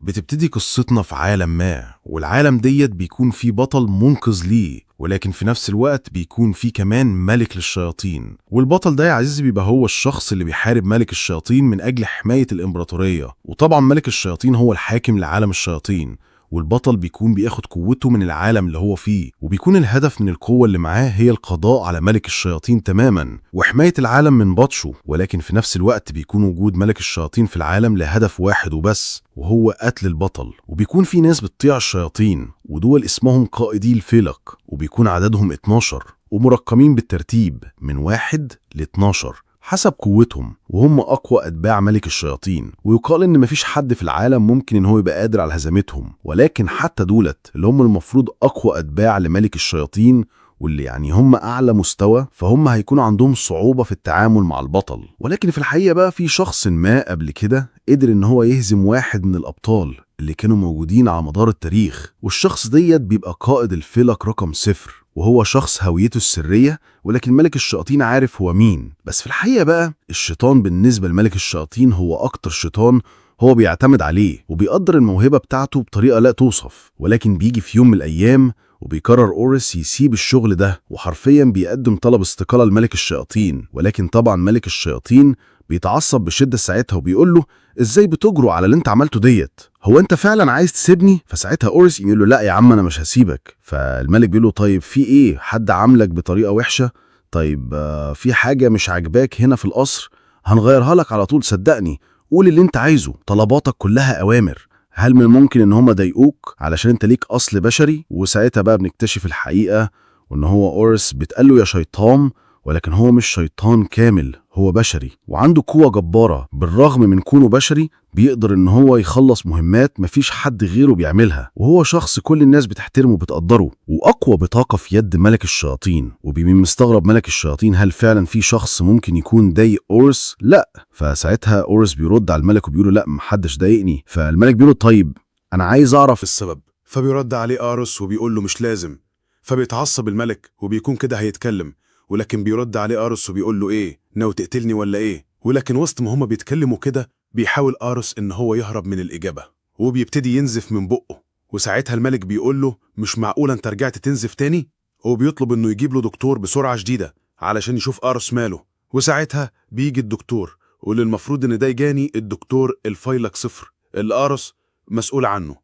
بتبتدي قصتنا في عالم ما، والعالم ديت بيكون فيه بطل منقذ ليه، ولكن في نفس الوقت بيكون فيه كمان ملك للشياطين. والبطل ده يا عزيزي بيبقى هو الشخص اللي بيحارب ملك الشياطين من أجل حماية الإمبراطورية. وطبعا ملك الشياطين هو الحاكم لعالم الشياطين، والبطل بيكون بياخد قوته من العالم اللي هو فيه، وبيكون الهدف من القوة اللي معاه هي القضاء على ملك الشياطين تماما وحماية العالم من بطشه. ولكن في نفس الوقت بيكون وجود ملك الشياطين في العالم لهدف واحد وبس، وهو قتل البطل. وبيكون في ناس بتطيع الشياطين، ودول اسمهم قائدي الفلق، وبيكون عددهم 12 ومرقمين بالترتيب من 1 ل 12 حسب قوتهم، وهم أقوى أتباع ملك الشياطين. ويقال إن مفيش حد في العالم ممكن إن هو يبقى قادر على هزيمتهم، ولكن حتى دولت اللي هم المفروض أقوى أتباع لملك الشياطين، واللي يعني هم أعلى مستوى، فهم هيكون عندهم صعوبة في التعامل مع البطل. ولكن في الحقيقة بقى في شخص ما قبل كده قدر إن هو يهزم واحد من الأبطال اللي كانوا موجودين على مدار التاريخ، والشخص ديت بيبقى قائد الفلق رقم 0، وهو شخص هويته السرية، ولكن ملك الشياطين عارف هو مين. بس في الحقيقة بقى الشيطان بالنسبة لملك الشياطين هو أكتر شيطان هو بيعتمد عليه، وبيقدر الموهبة بتاعته بطريقة لا توصف. ولكن بيجي في يوم من الأيام وبيقرر أوريس يسيب الشغل ده، وحرفيا بيقدم طلب استقالة لملك الشياطين. ولكن طبعا ملك الشياطين بيتعصب بشدة ساعتها وبيقول له: ازاي بتجرؤ على اللي انت عملته ديت؟ هو انت فعلا عايز تسيبني؟ فساعتها أوريس يقول له: لا يا عم انا مش هسيبك. فالملك بيقول له: طيب في ايه؟ حد عاملك بطريقة وحشة؟ طيب في حاجة مش عاجباك هنا في القصر؟ هنغيرها لك على طول، صدقني. قول اللي انت عايزه، طلباتك كلها اوامر. هل من الممكن ان هم ضايقوك علشان انت ليك اصل بشري؟ وساعتها بقى بنكتشف الحقيقة، وان هو أوريس بيتقال له يا شيطان، ولكن هو مش شيطان كامل، هو بشري وعنده قوة جبارة. بالرغم من كونه بشري بيقدر ان هو يخلص مهمات مفيش حد غيره بيعملها، وهو شخص كل الناس بتحترمه وبتقدره، واقوى بطاقة في يد ملك الشياطين. وبيبقى مستغرب ملك الشياطين هل فعلا في شخص ممكن يكون ضايق أوريس؟ لا. فساعتها أوريس بيرد على الملك وبيقول له: لا محدش ضايقني. فالملك بيقول له: طيب انا عايز اعرف السبب. فبيرد عليه أوريس وبيقول له مش لازم. فبيتعصب الملك وبيكون كده هيتكلم، ولكن بيرد عليه أوريس وبيقول له: ايه ناوي تقتلني ولا ايه؟ ولكن وسط ما هما بيتكلموا كده بيحاول أوريس ان هو يهرب من الإجابة، وبيبتدي ينزف من بقه. وساعتها الملك بيقول له: مش معقول انت رجعت تنزف تاني؟ وبيطلب انه يجيب له دكتور بسرعة شديدة علشان يشوف أوريس ماله. وساعتها بيجي الدكتور، واللي المفروض ان ده يجاني الدكتور الفيلق 0 اللي أوريس مسؤول عنه،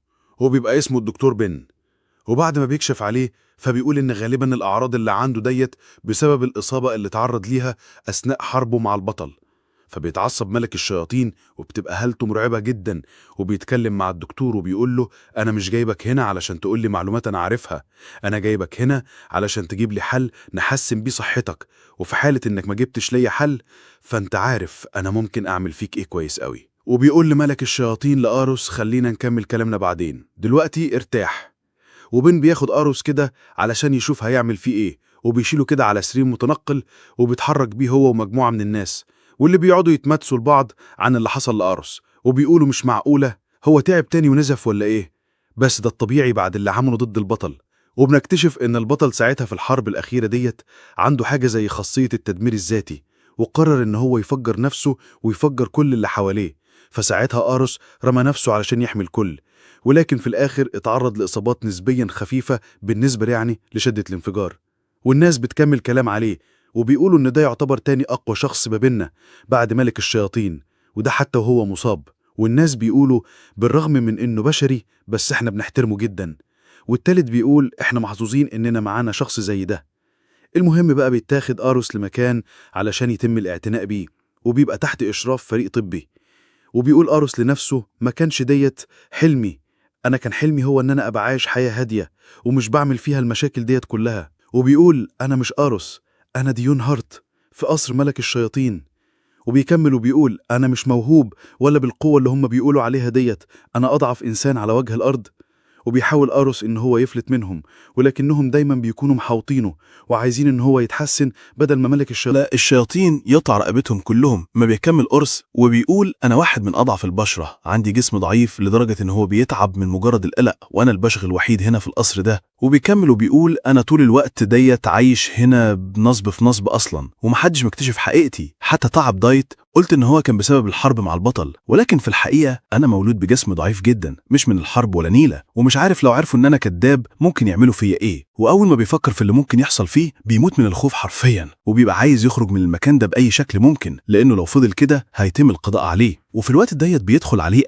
هو بيبقى اسمه الدكتور بن. وبعد ما بيكشف عليه فبيقول إن غالبا الأعراض اللي عنده ديت بسبب الإصابة اللي تعرض ليها أثناء حربه مع البطل. فبيتعصب ملك الشياطين وبتبقى حالته مرعبة جدا، وبيتكلم مع الدكتور وبيقول له: أنا مش جايبك هنا علشان تقول لي معلومات أنا عارفها، أنا جايبك هنا علشان تجيب لي حل نحسن بيه صحتك، وفي حالة إنك ما جبتش ليا حل فأنت عارف أنا ممكن أعمل فيك إيه كويس قوي. وبيقول لملك الشياطين لأوريس: خلينا نكمل كلامنا بعدين، دلوقتي ارتاح. وبن بياخد أوريس كده علشان يشوف هيعمل فيه ايه، وبيشيله كده على سرير متنقل وبيتحرك بيه هو ومجموعة من الناس، واللي بيقعدوا يتماتسوا لبعض عن اللي حصل لأوريس، وبيقولوا مش معقولة هو تعب تاني ونزف ولا ايه؟ بس ده الطبيعي بعد اللي عمله ضد البطل. وبنكتشف ان البطل ساعتها في الحرب الأخيرة ديت عنده حاجة زي خاصية التدمير الذاتي، وقرر ان هو يفجر نفسه ويفجر كل اللي حواليه. فساعتها أوريس رمى نفسه علشان يحمي الكل، ولكن في الآخر اتعرض لإصابات نسبيا خفيفة بالنسبة يعني لشدة الانفجار. والناس بتكمل كلام عليه وبيقولوا إن ده يعتبر تاني أقوى شخص ما بينا بعد ملك الشياطين، وده حتى وهو مصاب. والناس بيقولوا بالرغم من إنه بشري بس إحنا بنحترمه جدا. والتالت بيقول إحنا محظوظين إننا معانا شخص زي ده. المهم بقى بيتاخد أوريس لمكان علشان يتم الاعتناء بيه، وبيبقى تحت إشراف فريق طبي. وبيقول أوريس لنفسه: ما كانش ديت حلمي، أنا كان حلمي هو إن أنا أبقى عايش حياة هادية ومش بعمل فيها المشاكل ديت كلها. وبيقول: أنا مش أوريس، أنا ديون هارت في قصر ملك الشياطين. وبيكمل وبيقول: أنا مش موهوب ولا بالقوة اللي هم بيقولوا عليها ديت، أنا أضعف إنسان على وجه الأرض. وبيحاول أوريس إن هو يفلت منهم، ولكنهم دايما بيكونوا محاوطينه وعايزين إن هو يتحسن بدل ما ملك الشياطين يقطع رقبتهم كلهم. ما بيكمل أوريس وبيقول: أنا واحد من أضعف البشرة، عندي جسم ضعيف لدرجة إن هو بيتعب من مجرد القلق، وأنا البشر الوحيد هنا في القصر ده. وبيكمل وبيقول: أنا طول الوقت ديت عايش هنا بنصب في نصب أصلا، ومحدش مكتشف حقيقتي، حتى تعب دايت قلت إن هو كان بسبب الحرب مع البطل، ولكن في الحقيقة أنا مولود بجسم ضعيف جدا، مش من الحرب ولا نيلة، ومش عارف لو عرفوا إن أنا كداب ممكن يعملوا فيا إيه. وأول ما بيفكر في اللي ممكن يحصل فيه بيموت من الخوف حرفيا، وبيبقى عايز يخرج من المكان ده بأي شكل ممكن، لأنه لو فضل كده هيتم القضاء عليه. وفي الوقت ديت بيدخل عليه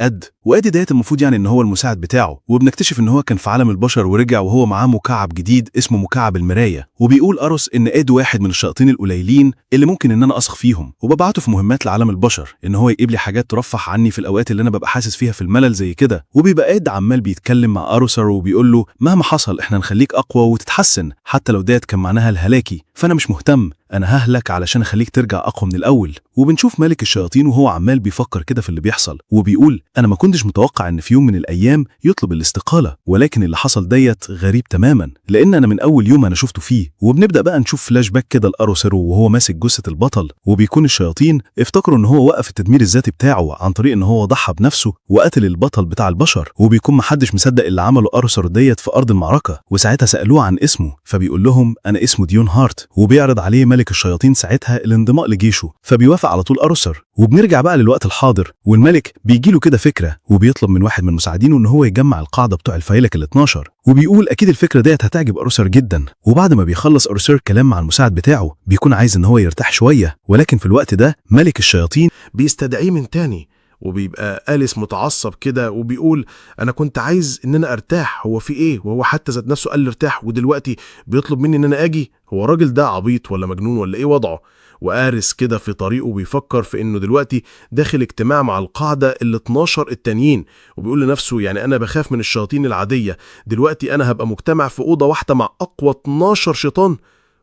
وادي ديت المفروض يعني ان هو المساعد بتاعه، وبنكتشف ان هو كان في عالم البشر ورجع وهو معاه مكعب جديد اسمه مكعب المرايه. وبيقول اروس ان واحد من الشياطين القليلين اللي ممكن ان انا اثق فيهم، وببعته في مهمات لعالم البشر ان هو يجيب لي حاجات ترفه عني في الاوقات اللي انا ببقى حاسس فيها في الملل زي كده. وبيبقى عمال بيتكلم مع اروسر وبيقول له مهما حصل احنا نخليك اقوى وتتحسن، حتى لو ديت كان معناها الهلاكي، فانا مش مهتم، انا ههلك علشان اخليك ترجع اقوى من الاول. وبنشوف ملك الشياطين وهو عمال بيفكر كده في اللي بيحصل، وبيقول انا ما كنتش متوقع ان في يوم من الايام يطلب الاستقاله، ولكن اللي حصل ديت غريب تماما، لان انا من اول يوم انا شفته فيه. وبنبدا بقى نشوف فلاش باك كده لاروسر وهو ماسك جثه البطل، وبيكون الشياطين افتكروا ان هو وقف التدمير الذاتي بتاعه عن طريق ان هو ضحى بنفسه وقتل البطل بتاع البشر، وبيكون محدش مصدق اللي عمله اروسر ديت في ارض المعركه. وساعتها سالوه عن اسمه، فبيقول لهم انا اسمه ديون هارت، وبيعرض عليه ملك الشياطين ساعتها الانضماء لجيشه، فبيوافق على طول اروسر. وبنرجع بقى للوقت الحاضر، والملك بيجيله كده فكره، وبيطلب من واحد من مساعدينه ان هو يجمع القاعده بتوع الفيلك ال12، وبيقول اكيد الفكره ديت هتعجب اروسر جدا. وبعد ما بيخلص اروسر كلام مع المساعد بتاعه بيكون عايز ان هو يرتاح شويه، ولكن في الوقت ده ملك الشياطين بيستدعيه من تاني، وبيبقى آليس متعصب كده وبيقول أنا كنت عايز إن أنا أرتاح، هو في إيه؟ وهو حتى ذات نفسه قال لي ارتاح، ودلوقتي بيطلب مني إن أنا أجي؟ هو الراجل ده عبيط ولا مجنون ولا إيه وضعه؟ وآريس كده في طريقه بيفكر في إنه دلوقتي داخل اجتماع مع القاعدة ال12 التانيين، وبيقول لنفسه يعني أنا بخاف من الشياطين العادية، دلوقتي أنا هبقى مجتمع في أوضة واحدة مع أقوى 12 شيطان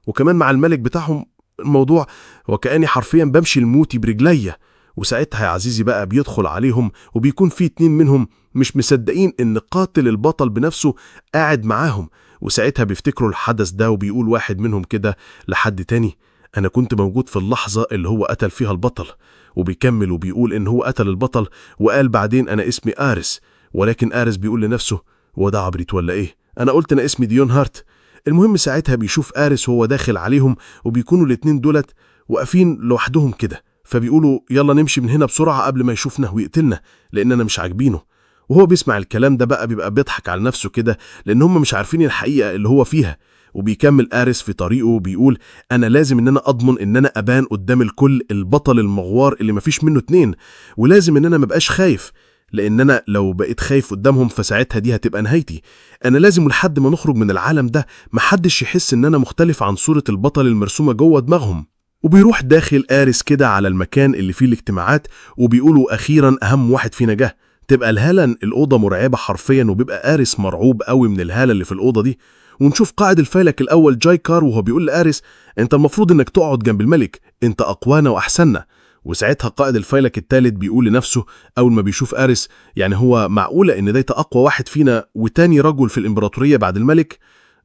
وكمان مع الملك بتاعهم. الموضوع وكأني حرفيا بمشي الموتي برجليا. وساعتها يا عزيزي بقى بيدخل عليهم، وبيكون في 2 منهم مش مصدقين ان قاتل البطل بنفسه قاعد معاهم. وساعتها بيفتكروا الحدث ده، وبيقول واحد منهم كده لحد تاني انا كنت موجود في اللحظة اللي هو قتل فيها البطل. وبيكمل وبيقول ان هو قتل البطل وقال بعدين انا اسمي آريس، ولكن آريس بيقول لنفسه هو ده عبريت ولا ايه؟ انا قلت انا اسمي ديون هارت. المهم ساعتها بيشوف آريس وهو داخل عليهم، وبيكونوا الاتنين دولت واقفين لوحدهم كده، فبيقولوا يلا نمشي من هنا بسرعة قبل ما يشوفنا ويقتلنا لأننا مش عاجبينه. وهو بيسمع الكلام ده بقى بيبقى بيضحك على نفسه كده، لأن هم مش عارفين الحقيقة اللي هو فيها. وبيكمل آريس في طريقه بيقول أنا لازم إن أنا أضمن إن أنا أبان قدام الكل البطل المغوار اللي مفيش منه 2، ولازم إن أنا مبقاش خايف، لأن أنا لو بقيت خايف قدامهم فساعتها دي هتبقى نهايتي. أنا لازم لحد ما نخرج من العالم ده محدش يحس إن أنا مختلف عن صورة البطل المرسومة جوه دماغهم. وبيروح داخل آريس كده على المكان اللي فيه الاجتماعات، وبيقولوا أخيرا أهم واحد فينا جه. تبقى الهالة الأوضة مرعبة حرفيا، وبيبقى آريس مرعوب قوي من الهالة اللي في الأوضة دي. ونشوف قائد الفيلك الأول جايكار وهو بيقول لآريس أنت المفروض إنك تقعد جنب الملك، أنت أقوانا وأحسننا. وساعتها قائد الفيلك الثالث بيقول لنفسه أول ما بيشوف آريس يعني هو معقولة إن ده أقوى واحد فينا وتاني رجل في الإمبراطورية بعد الملك؟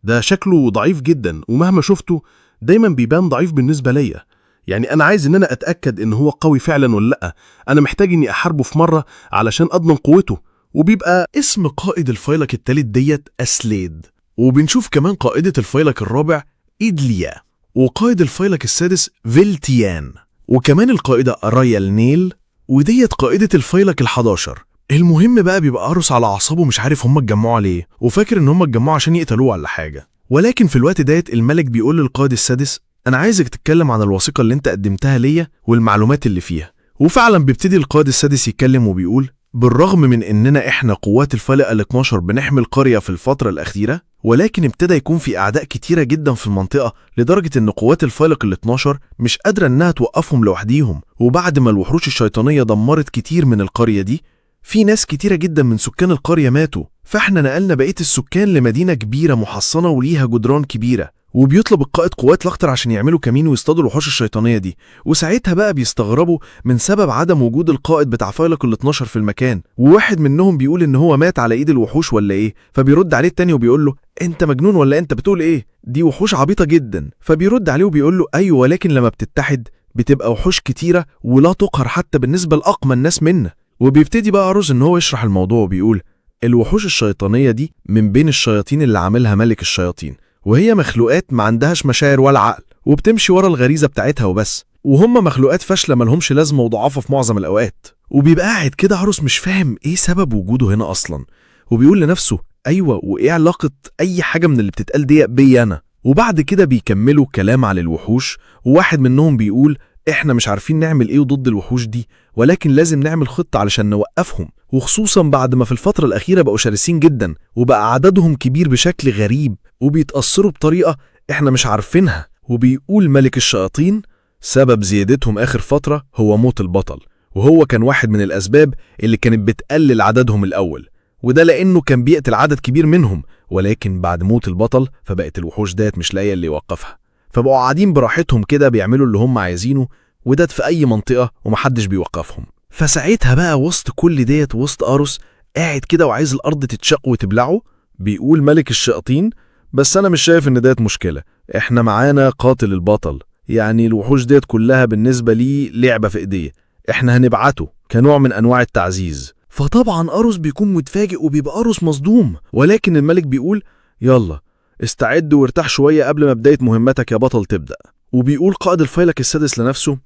ده شكله ضعيف جدا، ومهما شفته دايما بيبان ضعيف بالنسبة ليا. يعني أنا عايز إن أنا أتأكد إن هو قوي فعلا ولا لأ، أنا محتاج إني أحاربه في مرة علشان أضمن قوته. وبيبقى اسم قائد الفيلك الثالث ديت أسليد. وبنشوف كمان قائدة الفيلك الرابع إيدليا، وقائد الفيلك السادس فيلتيان، وكمان القائدة رايال نيل، وديت قائدة الفيلك ال11. المهم بقى بيبقى أروس على أعصابه مش عارف هم اتجمعوا ليه، وفاكر إن هم اتجمعوا عشان يقتلوه ولا حاجة. ولكن في الوقت ديت الملك بيقول للقائد السادس أنا عايزك تتكلم عن الوثيقة اللي أنت قدمتها ليا والمعلومات اللي فيها. وفعلا بيبتدي القائد السادس يتكلم وبيقول بالرغم من إننا إحنا قوات الفيلق ال12 بنحمي القرية في الفترة الأخيرة، ولكن ابتدى يكون في أعداء كتيرة جدا في المنطقة، لدرجة إن قوات الفيلق ال12 مش قادرة إنها توقفهم لوحديهم. وبعد ما الوحوش الشيطانية دمرت كتير من القرية دي، في ناس كتيرة جدا من سكان القرية ماتوا، فإحنا نقلنا بقية السكان لمدينة كبيرة محصنة وليها جدران كبيرة. وبيطلب القائد قوات الأخطر عشان يعملوا كمين ويصطادوا الوحوش الشيطانية دي. وساعتها بقى بيستغربوا من سبب عدم وجود القائد بتاع فيلق ال12 في المكان، وواحد منهم بيقول إن هو مات على إيد الوحوش ولا إيه، فبيرد عليه التاني وبيقول له أنت مجنون ولا أنت بتقول إيه؟ دي وحوش عبيطة جدا. فبيرد عليه وبيقول له أيوة، ولكن لما بتتحد بتبقى وحوش كتيرة ولا تقهر حتى بالنسبة لأقمى الناس منا. وبيبتدي بقى أروس إن هو يشرح الموضوع وبيقول الوحوش الشيطانية دي من بين الشياطين اللي عاملها ملك الشياطين، وهي مخلوقات ما عندهاش مشاعر ولا عقل، وبتمشي ورا الغريزة بتاعتها وبس. وهم مخلوقات فاشلة ملهمش لازمة وضعافة في معظم الأوقات. وبيبقى قاعد كده عروس مش فاهم إيه سبب وجوده هنا أصلا، وبيقول لنفسه أيوة وإيه علاقة أي حاجة من اللي بتتقال دي بي أنا. وبعد كده بيكملوا كلام على الوحوش، وواحد منهم بيقول إحنا مش عارفين نعمل إيه ضد الوحوش دي، ولكن لازم نعمل خطة علشان نوقفهم، وخصوصا بعد ما في الفترة الأخيرة بقوا شرسين جدا وبقى عددهم كبير بشكل غريب وبيتأثروا بطريقة إحنا مش عارفينها. وبيقول ملك الشياطين سبب زيادتهم آخر فترة هو موت البطل، وهو كان واحد من الأسباب اللي كانت بتقلل عددهم الأول، وده لأنه كان بيقتل عدد كبير منهم، ولكن بعد موت البطل فبقت الوحوش ديت مش لاقيه اللي يوقفها، فبقوا قاعدين براحتهم كده بيعملوا اللي هم عايزينه، وده في أي منطقة ومحدش بيوقفهم. فساعتها بقى وسط كل ديت وسط أروس قاعد كده وعايز الأرض تتشق وتبلعه، بيقول ملك الشياطين بس أنا مش شايف إن ديت مشكلة، إحنا معانا قاتل البطل، يعني الوحوش ديت كلها بالنسبة لي لعبة في إيديه، إحنا هنبعته كنوع من أنواع التعزيز. فطبعا أروس بيكون متفاجئ وبيبقى أروس مصدوم، ولكن الملك بيقول يلا استعد وارتاح شوية قبل ما بداية مهمتك يا بطل تبدأ. وبيقول قائد الفيلق السادس لنفسه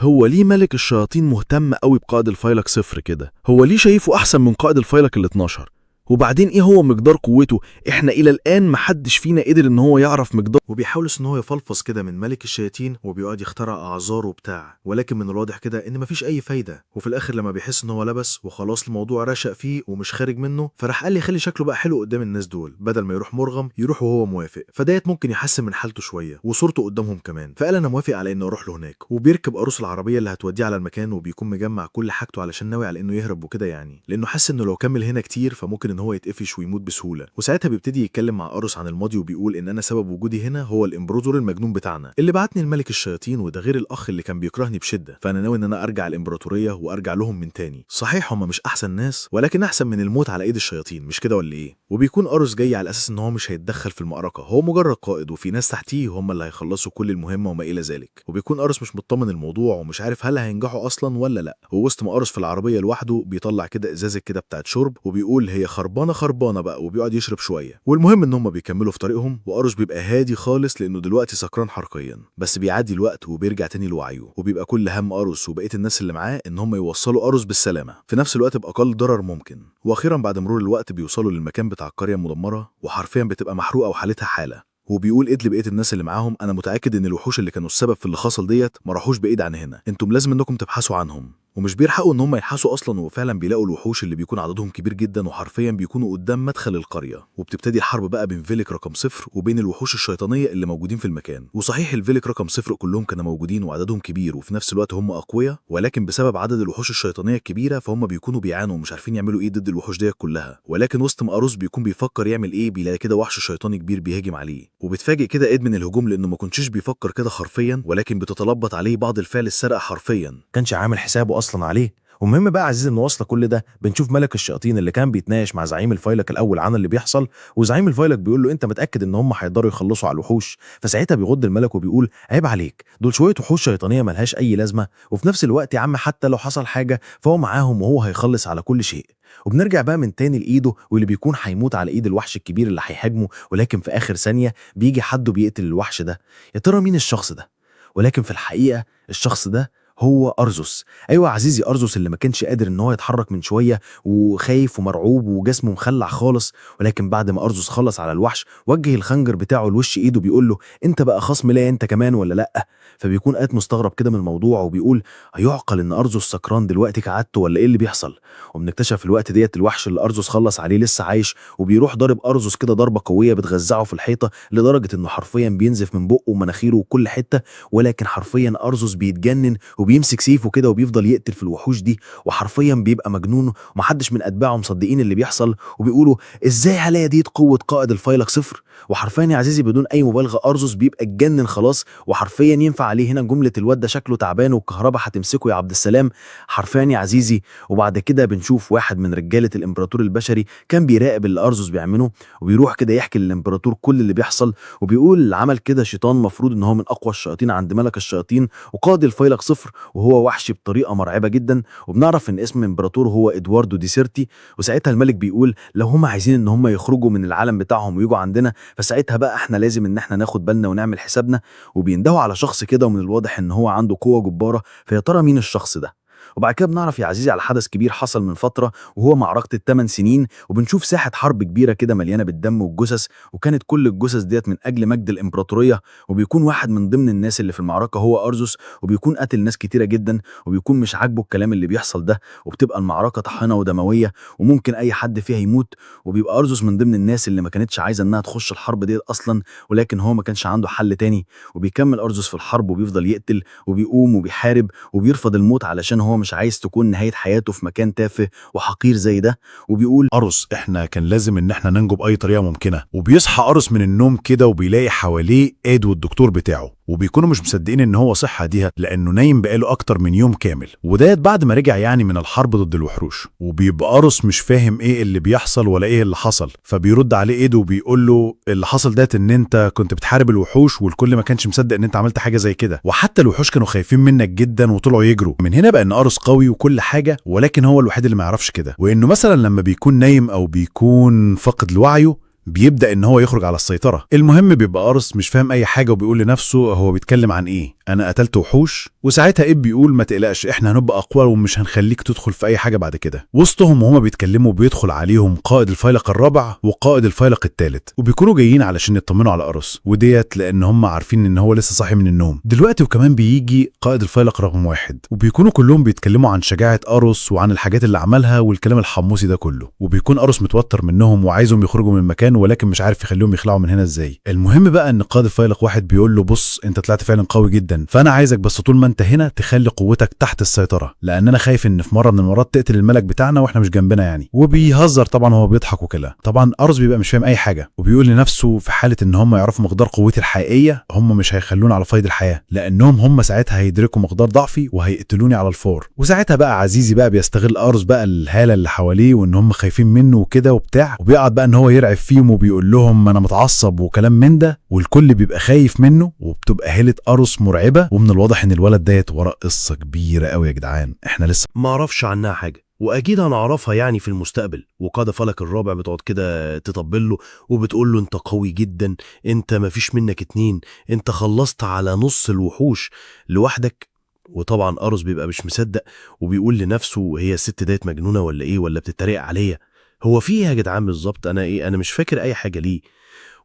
هو ليه ملك الشياطين مهتم قوي بقائد الفيلق 0 كده؟ هو ليه شايفه أحسن من قائد الفيلق ال12؟ وبعدين ايه هو مقدار قوته؟ احنا الى الان محدش فينا قدر ان هو يعرف مقدار. وبيحاول ان هو يفلفظ كده من ملك الشياطين وبيقعد يخترع اعذار وبتاع، ولكن من الواضح كده ان مفيش اي فايده. وفي الاخر لما بيحس ان هو لبس وخلاص الموضوع رشق فيه ومش خارج منه، فراح قال لي خلي شكله بقى حلو قدام الناس دول، بدل ما يروح مرغم يروح وهو موافق، فديت ممكن يحسن من حالته شويه وصورته قدامهم كمان. فقال انا موافق على انه اروح له هناك، وبيركب عروس العربيه اللي هتوديه على المكان، وبيكون مجمع كل حاجته علشان ناوي على انه يهرب وكده، يعني لانه حس انه لو كمل هنا كتير فممكن ان هو يتقفش ويموت بسهوله. وساعتها بيبتدي يتكلم مع أروس عن الماضي وبيقول ان انا سبب وجودي هنا هو الامبراطور المجنون بتاعنا اللي بعتني الملك الشياطين، وده غير الاخ اللي كان بيكرهني بشده، فانا ناوي ان انا ارجع الامبراطوريه وارجع لهم من تاني. صحيح هم مش احسن ناس، ولكن احسن من الموت على ايد الشياطين، مش كده ولا ايه؟ وبيكون أروس جاي على اساس ان هو مش هيتدخل في المعركه، هو مجرد قائد وفي ناس تحتيه هم اللي هيخلصوا كل المهمه وما الى ذلك. وبيكون أروس مش مطمن الموضوع ومش عارف هل هينجحوا اصلا ولا لا. ووسط ما أروس في العربيه لوحده بيطلع كده ازازه كده بتاعت شرب وبيقول هي خربانه خربانه بقى، وبيقعد يشرب شويه. والمهم ان هم بيكملوا في طريقهم، وأروس بيبقى هادي خالص لانه دلوقتي سكران حرفيا، بس بيعدي الوقت وبيرجع تاني لوعيه، وبيبقى كل هم أروس وبقيه الناس اللي معاه ان هم يوصلوا أروس بالسلامه في نفس الوقت باقل ضرر ممكن. واخيرا بعد مرور الوقت بيوصلوا للمكان بتاع القريه المدمره، وحرفيا بتبقى محروقه وحالتها حاله. وبيقول ايد لبقيه الناس اللي معاهم انا متاكد ان الوحوش اللي كانوا السبب في اللي حصل ديت ما راحوش بعيد عن هنا، انتم لازم انكم تبحثوا عنهم. ومش بيلحقوا ان هم يلحسوا اصلا، وفعلا بيلاقوا الوحوش اللي بيكون عددهم كبير جدا وحرفيا بيكونوا قدام مدخل القريه. وبتبتدي الحرب بقى بين فيلك رقم 0 وبين الوحوش الشيطانيه اللي موجودين في المكان. وصحيح الفيلك رقم 0 كلهم كانوا موجودين وعددهم كبير وفي نفس الوقت هم اقوياء، ولكن بسبب عدد الوحوش الشيطانيه الكبيره فهم بيكونوا بيعانوا ومش عارفين يعملوا ايه ضد الوحوش ديت كلها. ولكن وسط ما أروس بيكون بيفكر يعمل ايه بيلاقي كده وحش شيطاني كبير بيهاجم عليه، وبتفاجئ كده ايد من الهجوم لانه ما كنتش بيفكر كده حرفيا، ولكن بتتلبط عليه بعض الفعل السرقه حرفيا، كانش عامل حسابه اصلا عليه. ومهم بقى عزيزي ان واصله كل ده بنشوف ملك الشياطين اللي كان بيتناقش مع زعيم الفيلق الاول عن اللي بيحصل، وزعيم الفيلق بيقول له انت متاكد ان هم هيقدروا يخلصوا على الوحوش؟ فساعتها بيغض الملك وبيقول عيب عليك، دول شويه وحوش شيطانيه ملهاش اي لازمه، وفي نفس الوقت يا عم حتى لو حصل حاجه فهو معاهم وهو هيخلص على كل شيء. وبنرجع بقى من تاني لايده واللي بيكون هيموت على ايد الوحش الكبير اللي هيهاجمه، ولكن في اخر ثانيه بيجي حد وبيقتل الوحش ده. يا ترى مين الشخص ده؟ ولكن في الحقيقه الشخص ده هو أرزوس. أيوة عزيزي، أرزوس اللي ما كانش قادر إن هو يتحرك من شوية وخايف ومرعوب وجسمه مخلع خالص، ولكن بعد ما أرزوس خلص على الوحش وجه الخنجر بتاعه لوش إيده بيقول له أنت بقى خصم ليا أنت كمان ولا لأ؟ فبيكون قاعد مستغرب كده من الموضوع وبيقول هيعقل إن أرزوس سكران دلوقتي كعادته ولا إيه اللي بيحصل؟ وبنكتشف في الوقت ديت الوحش اللي أرزوس خلص عليه لسه عايش، وبيروح ضارب أرزوس كده ضربة قوية بتغزعه في الحيطة لدرجة إنه حرفيا بينزف من بقه ومناخيره وكل حتة. ولكن حرفيا أرزوس بيتجنن وبيمسك سيفه كده وبيفضل يقتل في الوحوش دي، وحرفيا بيبقى مجنون ومحدش من اتباعه مصدقين اللي بيحصل، وبيقولوا ازاي هلاقي دي قوه قائد الفيلق 0؟ وحرفيا يا عزيزي بدون اي مبالغه أرزوس بيبقى اتجنن خلاص، وحرفيا ينفع عليه هنا جمله الواد ده شكله تعبان والكهرباء هتمسكه يا عبد السلام حرفيا يا عزيزي. وبعد كده بنشوف واحد من رجاله الامبراطور البشري كان بيراقب اللي أرزوس بيعمله، وبيروح كده يحكي للامبراطور كل اللي بيحصل، وبيقول عمل كده شيطان مفروض ان هو من اقوى الشياطين عند ملك الشياطين وقائد الفيلق 0، وهو وحشي بطريقه مرعبه جدا، وبنعرف ان اسم امبراطور هو ادواردو ديسيرتي. وساعتها الملك بيقول لو هم عايزين ان هم يخرجوا من العالم بتاعهم ويجوا عندنا، فساعتها بقى احنا لازم ان احنا ناخد بالنا ونعمل حسابنا. وبيندهوا على شخص كده، ومن الواضح ان هو عنده قوه جباره، فيا ترى مين الشخص ده؟ وبعد كده بنعرف يا عزيزي على حدث كبير حصل من فترة، وهو معركة ال8 سنين. وبنشوف ساحة حرب كبيرة كده مليانة بالدم والجثث، وكانت كل الجثث ديت من أجل مجد الإمبراطورية. وبيكون واحد من ضمن الناس اللي في المعركة هو أرزوس، وبيكون قتل ناس كتيرة جدا، وبيكون مش عاجبه الكلام اللي بيحصل ده، وبتبقى المعركة طحنة ودموية وممكن أي حد فيها يموت. وبيبقى أرزوس من ضمن الناس اللي ما كانتش عايزة إنها تخش الحرب ديت أصلا، ولكن هو ما كانش عنده حل تاني. وبيكمل أرزوس في الحرب وبيفضل يقتل وبيقوم وبيحارب وبيرفض الموت، علشان هو مش عايز تكون نهاية حياته في مكان تافه وحقير زي ده. وبيقول أرس احنا كان لازم ان احنا ننجو بأي طريقة ممكنة. وبيصحى أرس من النوم كده وبيلاقي حواليه إيد والدكتور بتاعه، وبيكونوا مش مصدقين ان هو صحة ديها لانه نايم بقاله اكتر من يوم كامل، وديت بعد ما رجع يعني من الحرب ضد الوحوش. وبيبقى أرس مش فاهم ايه اللي بيحصل ولا ايه اللي حصل، فبيرد عليه ايده وبيقول له اللي حصل ده ان انت كنت بتحارب الوحوش، والكل ما كانش مصدق ان انت عملت حاجة زي كده، وحتى الوحوش كانوا خايفين منك جدا وطلعوا يجروا. من هنا بقى ان أرس قوي وكل حاجة، ولكن هو الوحيد اللي ما يعرفش كده. وانه مثلا لما بيكون نايم او بيكون فاقد لوعيه بيبدأ ان هو يخرج على السيطرة. المهم بيبقى أرس مش فاهم اي حاجة، وبيقول لنفسه هو بيتكلم عن ايه، انا قتلت وحوش؟ وساعتها إيب بيقول ما تقلقش، احنا هنبقى اقوى ومش هنخليك تدخل في اي حاجة بعد كده. وسطهم وهما بيتكلموا بيدخل عليهم قائد الفيلق الرابع وقائد الفيلق الثالث، وبيكونوا جايين علشان يطمنوا على أرس، وديت لان هم عارفين ان هو لسه صاحي من النوم دلوقتي. وكمان بيجي قائد الفيلق رقم 1، وبيكونوا كلهم بيتكلموا عن شجاعة أرس وعن الحاجات اللي عملها والكلام الحموسي ده كله. وبيكون أرس متوتر منهم وعايزهم يخرجوا من المكان، ولكن مش عارف يخليهم يخلعوا من هنا ازاي. المهم بقى ان قائد الفيلق 1 بيقول له بص انت طلعت فعلا قوي جدا، فانا عايزك بس طول ما انت هنا تخلي قوتك تحت السيطرة، لان انا خايف ان في مرة من المرات تقتل الملك بتاعنا واحنا مش جنبنا يعني. وبيهزر طبعا، هو بيضحك وكده. طبعا أرس بيبقى مش فاهم اي حاجة، وبيقول لنفسه في حالة ان هم يعرفوا مقدار قوتي الحقيقية هم مش هيخلوني على فايد الحياة، لانهم هم ساعتها هيدركوا مقدار ضعفي وهيقتلوني على الفور. وساعتها بقى عزيزي بقى بيستغل أرس بقى الهالة اللي حواليه وان هم خايفين منه وكده وبتاع، وبيقعد بقى ان هو يرعب فيهم وبيقول لهم انا متعصب وكلام من ده، والكل بيبقى خايف منه. وبتبقى هالة أرس مرعبة، ومن الواضح ان الولد ديت وراه قصة كبيرة قوي يا جدعان، احنا لسه ما اعرفش عنها حاجة، واكيد هنعرفها يعني في المستقبل. وقاد فلك الرابع بتقعد كده تطبل له وبتقول له انت قوي جدا، انت مفيش منك اتنين، انت خلصت على نص الوحوش لوحدك. وطبعا أرس بيبقى مش مصدق، وبيقول لنفسه هي الست ديت مجنونة ولا ايه، ولا بتتريق عليا؟ هو في ايه يا جدعان بالظبط؟ انا ايه، انا مش فاكر اي حاجة ليه.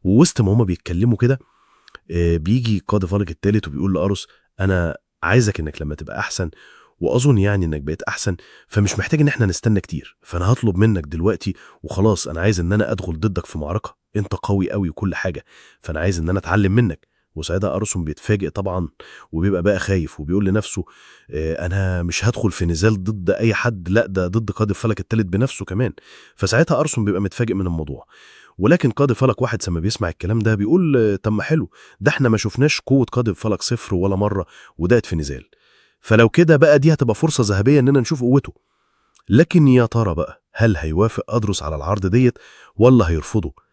ووسط ما هما بيتكلموا كده بيجي قاد فلك الثالث وبيقول لأرس انا عايزك انك لما تبقى احسن، واظن يعني انك بقيت احسن، فمش محتاج ان احنا نستنى كتير، فانا هطلب منك دلوقتي وخلاص. انا عايز ان انا ادخل ضدك في معركة، انت قوي قوي وكل حاجة، فانا عايز ان انا اتعلم منك. وساعتها أرسم بيتفاجئ طبعا وبيبقى بقى خايف، وبيقول لنفسه انا مش هدخل في نزال ضد اي حد، لا ده ضد قائد الفلك الثالث بنفسه كمان. فساعتها أرسم بيبقى متفاجئ من الموضوع. ولكن قائد الفلك 1 لما بيسمع الكلام ده بيقول طب ما حلو، ده احنا ما شفناش قوة قائد الفلك 0 ولا مرة، ودقت في نزال، فلو كده بقى دي هتبقى فرصة ذهبية اننا نشوف قوته. لكن يا ترى بقى هل هيوافق أدرس على العرض ديت ولا هيرفضه؟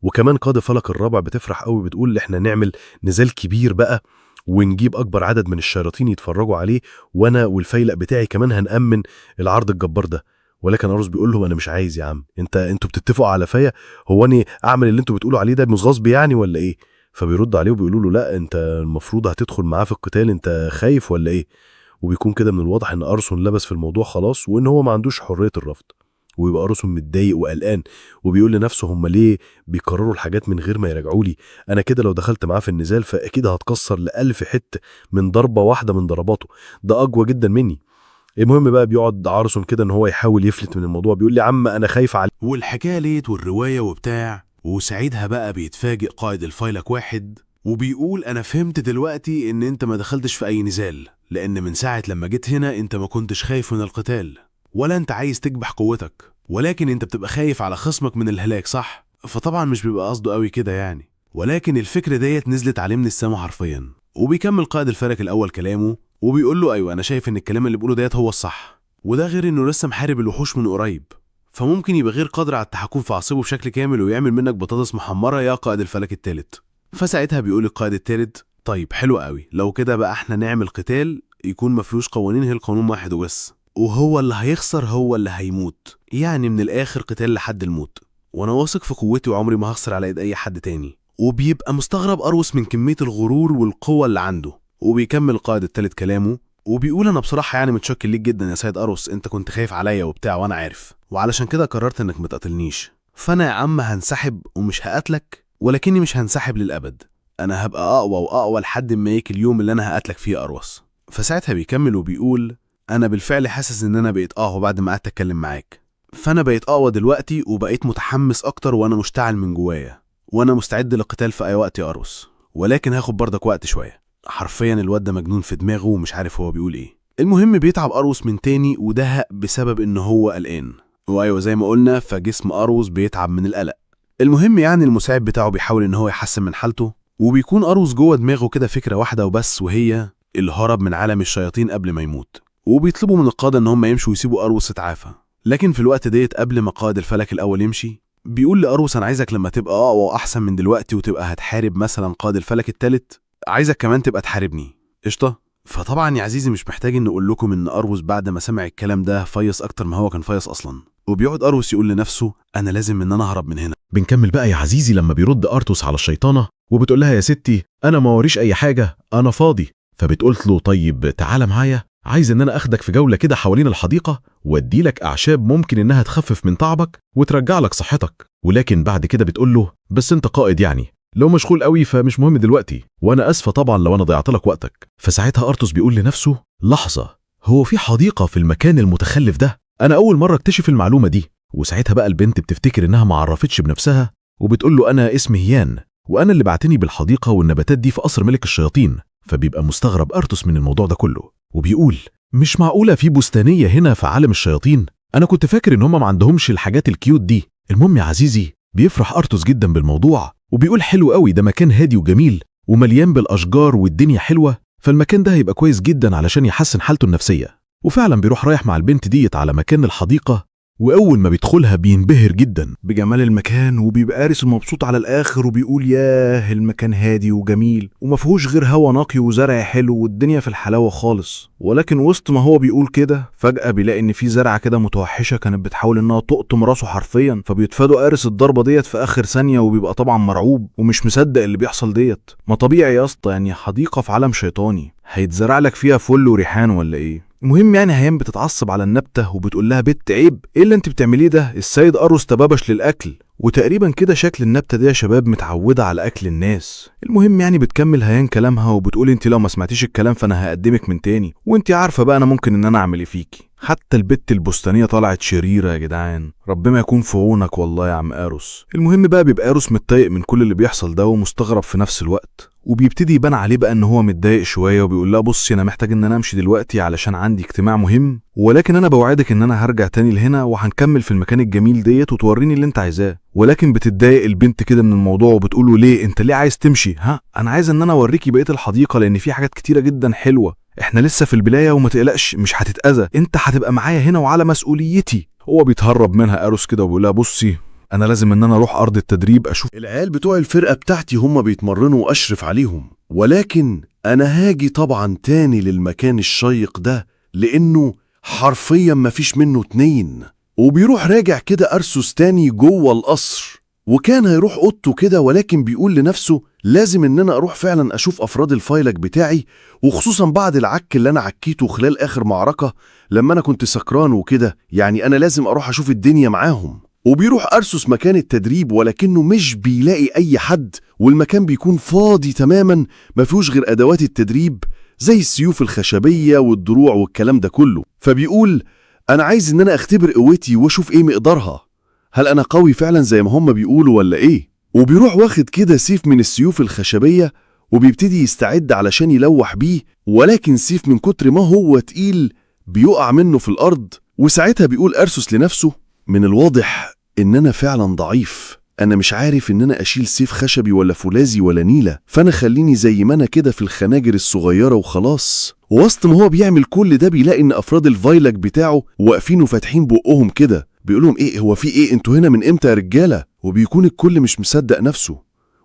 وكمان قائد فلك الرابع بتفرح قوي، بتقول احنا نعمل نزال كبير بقى ونجيب اكبر عدد من الشياطين يتفرجوا عليه، وانا والفيلق بتاعي كمان هنأمن العرض الجبار ده. ولكن أرس بيقول له انا مش عايز يا عم، انتوا بتتفقوا على فيا، هو انا اعمل اللي انتوا بتقولوا عليه ده مش غصب يعني ولا ايه؟ فبيرد عليه وبيقولوا له لا انت المفروض هتدخل معاه في القتال، انت خايف ولا ايه؟ وبيكون كده من الواضح ان أرسن لبس في الموضوع خلاص، وان هو ما عندوش حرية الرفض. ويبقى أرسن متضايق وقلقان، وبيقول لنفسه هم ليه بيكرروا الحاجات من غير ما يراجعوا لي؟ انا كده لو دخلت معاه في النزال فاكيد هتكسر ل1000 حته من ضربه واحده من ضرباته، ده اقوى جدا مني. المهم بقى بيقعد أرسن كده ان هو يحاول يفلت من الموضوع، بيقول لي يا عم انا خايف عليك والحكاية ليت والرواية وبتاع. وساعتها بقى بيتفاجئ قائد الفيلق 1 وبيقول انا فهمت دلوقتي ان انت ما دخلتش في اي نزال، لان من ساعة لما جيت هنا انت ما كنتش خايف من القتال ولا انت عايز تكبح قوتك، ولكن انت بتبقى خايف على خصمك من الهلاك، صح؟ فطبعا مش بيبقى قصده قوي كده يعني، ولكن الفكرة ديت نزلت عليه من السما حرفيا. وبيكمل قائد الفلك الاول كلامه وبيقول له ايوه انا شايف ان الكلام اللي بيقوله ديت هو الصح، وده غير انه لسه محارب الوحوش من قريب، فممكن يبقى غير قادر على التحكم في عصبه بشكل كامل ويعمل منك بطاطس محمرة يا قائد الفلك الثالث. فساعتها بيقول القائد الثالث طيب حلو قوي، لو كده بقى احنا نعمل قتال يكون مفيهوش قوانين، هي القانون واحد وبس، وهو اللي هيخسر هو اللي هيموت. يعني من الآخر قتال لحد الموت، وانا واثق في قوتي وعمري ما هخسر على ايد اي حد تاني. وبيبقى مستغرب أروس من كمية الغرور والقوة اللي عنده. وبيكمل القائد التالت كلامه وبيقول انا بصراحة يعني متشكر ليك جدا يا سيد أروس، انت كنت خايف عليا وبتاع وانا عارف، وعلشان كده قررت انك ما تقتلنيش. فانا يا عم هنسحب ومش هقتلك، ولكني مش هنسحب للأبد، انا هبقى اقوى واقوى لحد ما يجي اليوم اللي انا هقتلك فيه أروس. فساعتها بيكمل وبيقول انا بالفعل حاسس ان انا بقيت اقوى بعد ما قعدت اتكلم معاك، فانا بقيت اقوى دلوقتي وبقيت متحمس اكتر وانا مشتعل من جوايا، وانا مستعد للقتال في اي وقت يا أروس، ولكن هاخد برضك وقت شوية. حرفيا الواد ده مجنون في دماغه ومش عارف هو بيقول ايه. المهم بيتعب أروس من تاني ودهق بسبب ان هو قلقان، وايوه زي ما قلنا فجسم أروس بيتعب من القلق. المهم يعني المساعد بتاعه بيحاول ان هو يحسن من حالته، وبيكون أروس جوه دماغه كده فكرة واحدة وبس، وهي الهرب من عالم الشياطين قبل ما يموت. وبيطلبوا من القادة ان هم يمشوا ويسيبوا أروس يتعافى. لكن في الوقت ديت قبل ما قائد الفلك الاول يمشي بيقول لأروس انا عايزك لما تبقى اقوى واحسن من دلوقتي وتبقى هتحارب مثلا قائد الفلك الثالث، عايزك كمان تبقى تحاربني قشطه. فطبعا يا عزيزي مش محتاج ان اقول لكم ان أروس بعد ما سمع الكلام ده فيص اكتر ما هو كان فيص اصلا، وبيقعد أروس يقول لنفسه انا لازم ان انا اهرب من هنا. بنكمل بقى يا عزيزي لما بيرد أرتوس على الشيطانة وبتقول لها يا ستي أنا ما وريش أي حاجة، أنا فاضي. فبتقولت له طيب تعالى معايا، عايز إن أنا أخدك في جولة كده حوالين الحديقة وأدي لك أعشاب ممكن إنها تخفف من تعبك وترجع لك صحتك. ولكن بعد كده بتقول له بس أنت قائد يعني، لو مشغول قوي فمش مهم دلوقتي، وأنا أسفة طبعا لو أنا ضيعت لك وقتك. فساعتها أرتوس بيقول لنفسه لحظة، هو في حديقة في المكان المتخلف ده؟ أنا أول مرة اكتشف المعلومة دي. وساعتها بقى البنت بتفتكر إنها ما عرفتش بنفسها وبتقول له أنا اسمي هيان، وأنا اللي بعتني بالحديقة والنباتات دي في قصر ملك الشياطين. فبيبقى مستغرب أرتوس من الموضوع ده كله وبيقول مش معقولة في بستانية هنا في عالم الشياطين، أنا كنت فاكر إن هم ما عندهمش الحاجات الكيوت دي. المهم يا عزيزي بيفرح أرتوس جدا بالموضوع وبيقول حلو قوي، ده مكان هادي وجميل ومليان بالأشجار والدنيا حلوة، فالمكان ده هيبقى كويس جدا علشان يحسن حالته النفسية. وفعلا بيروح رايح مع البنت ديت على مكان الحديقة، وأول ما بيدخلها بينبهر جدا بجمال المكان وبيبقى قارس مبسوط على الآخر وبيقول ياه المكان هادي وجميل ومفهوش غير هوا نقي وزرع حلو والدنيا في الحلاوة خالص. ولكن وسط ما هو بيقول كده فجأة بيلاقي إن في زرعة كده متوحشة كانت بتحاول إنها تقطم راسه حرفيا، فبيتفادوا قارس الضربة ديت في آخر ثانية وبيبقى طبعا مرعوب ومش مصدق اللي بيحصل ديت. ما طبيعي يا اسطى، يعني حديقة في عالم شيطاني هيتزرع لك فيها فل وريحان ولا إيه؟ المهم يعني هيام بتتعصب على النبتة وبتقول لها بنت عيب ايه اللي انت بتعمليه ده، السيد أروس تبابش للأكل. وتقريبا كده شكل النبتة دي يا شباب متعودة على أكل الناس. المهم يعني بتكمل هيان كلامها وبتقول انت لو ما سمعتيش الكلام فانا هقدمك من تاني، وانت عارفة بقى انا ممكن ان انا اعمل ايه فيكي. حتى البت البستانية طلعت شريرة يا جدعان، ربنا يكون في عونك والله يا عم أروس. المهم بقى بيبقى أروس متضايق من كل اللي بيحصل ده ومستغرب في نفس الوقت، وبيبتدي يبان عليه بقى ان هو متضايق شويه وبيقول لها بصي انا محتاج ان انا امشي دلوقتي علشان عندي اجتماع مهم، ولكن انا بوعدك ان انا هرجع تاني لهنا وهنكمل في المكان الجميل ديت وتوريني اللي انت عايزاه. ولكن بتتضايق البنت كده من الموضوع وبتقول له ليه انت ليه عايز تمشي؟ ها انا عايز ان انا اوريكي بقيه الحديقه لان في حاجات كتيره جدا حلوه، احنا لسه في البدايه وما تقلقش مش هتتاذى، انت هتبقى معايا هنا وعلى مسؤوليتي. هو بيتهرب منها أروس كده وبيقول لها بصي انا لازم ان انا اروح ارض التدريب اشوف العيال بتوع الفرقة بتاعتي هم بيتمرنوا وأشرف عليهم، ولكن أنا هاجي طبعا تاني للمكان الشيق ده لأنه حرفيا مفيش منه اتنين. وبيروح راجع كده أرسوس تاني جوه القصر، وكان هيروح أوضته كده ولكن بيقول لنفسه لازم إن أنا أروح فعلا أشوف أفراد الفايلك بتاعي، وخصوصا بعد العك اللي أنا عكيته خلال آخر معركة لما أنا كنت سكران وكده، يعني أنا لازم أروح أشوف الدنيا معاهم. وبيروح أرسوس مكان التدريب ولكنه مش بيلاقي أي حد، والمكان بيكون فاضي تماما مفيهوش غير أدوات التدريب زي السيوف الخشبية والدروع والكلام ده كله. فبيقول أنا عايز إن أنا أختبر قوتي وأشوف إيه مقدارها، هل أنا قوي فعلا زي ما هم بيقولوا ولا إيه؟ وبيروح واخد كده سيف من السيوف الخشبية وبيبتدي يستعد علشان يلوح بيه، ولكن سيف من كتر ما هو تقيل بيقع منه في الأرض. وساعتها بيقول أرسوس لنفسه من الواضح إن أنا فعلا ضعيف، أنا مش عارف إن أنا أشيل سيف خشبي ولا فولاذي ولا نيلة، فأنا خليني زي ما أنا كده في الخناجر الصغيرة وخلاص. ووسط ما هو بيعمل كل ده بيلاقي إن أفراد الفايلك بتاعه واقفين وفاتحين بقهم كده، بيقولهم إيه هو في إيه انتوا هنا من إمتى يا رجالة؟ وبيكون الكل مش مصدق نفسه،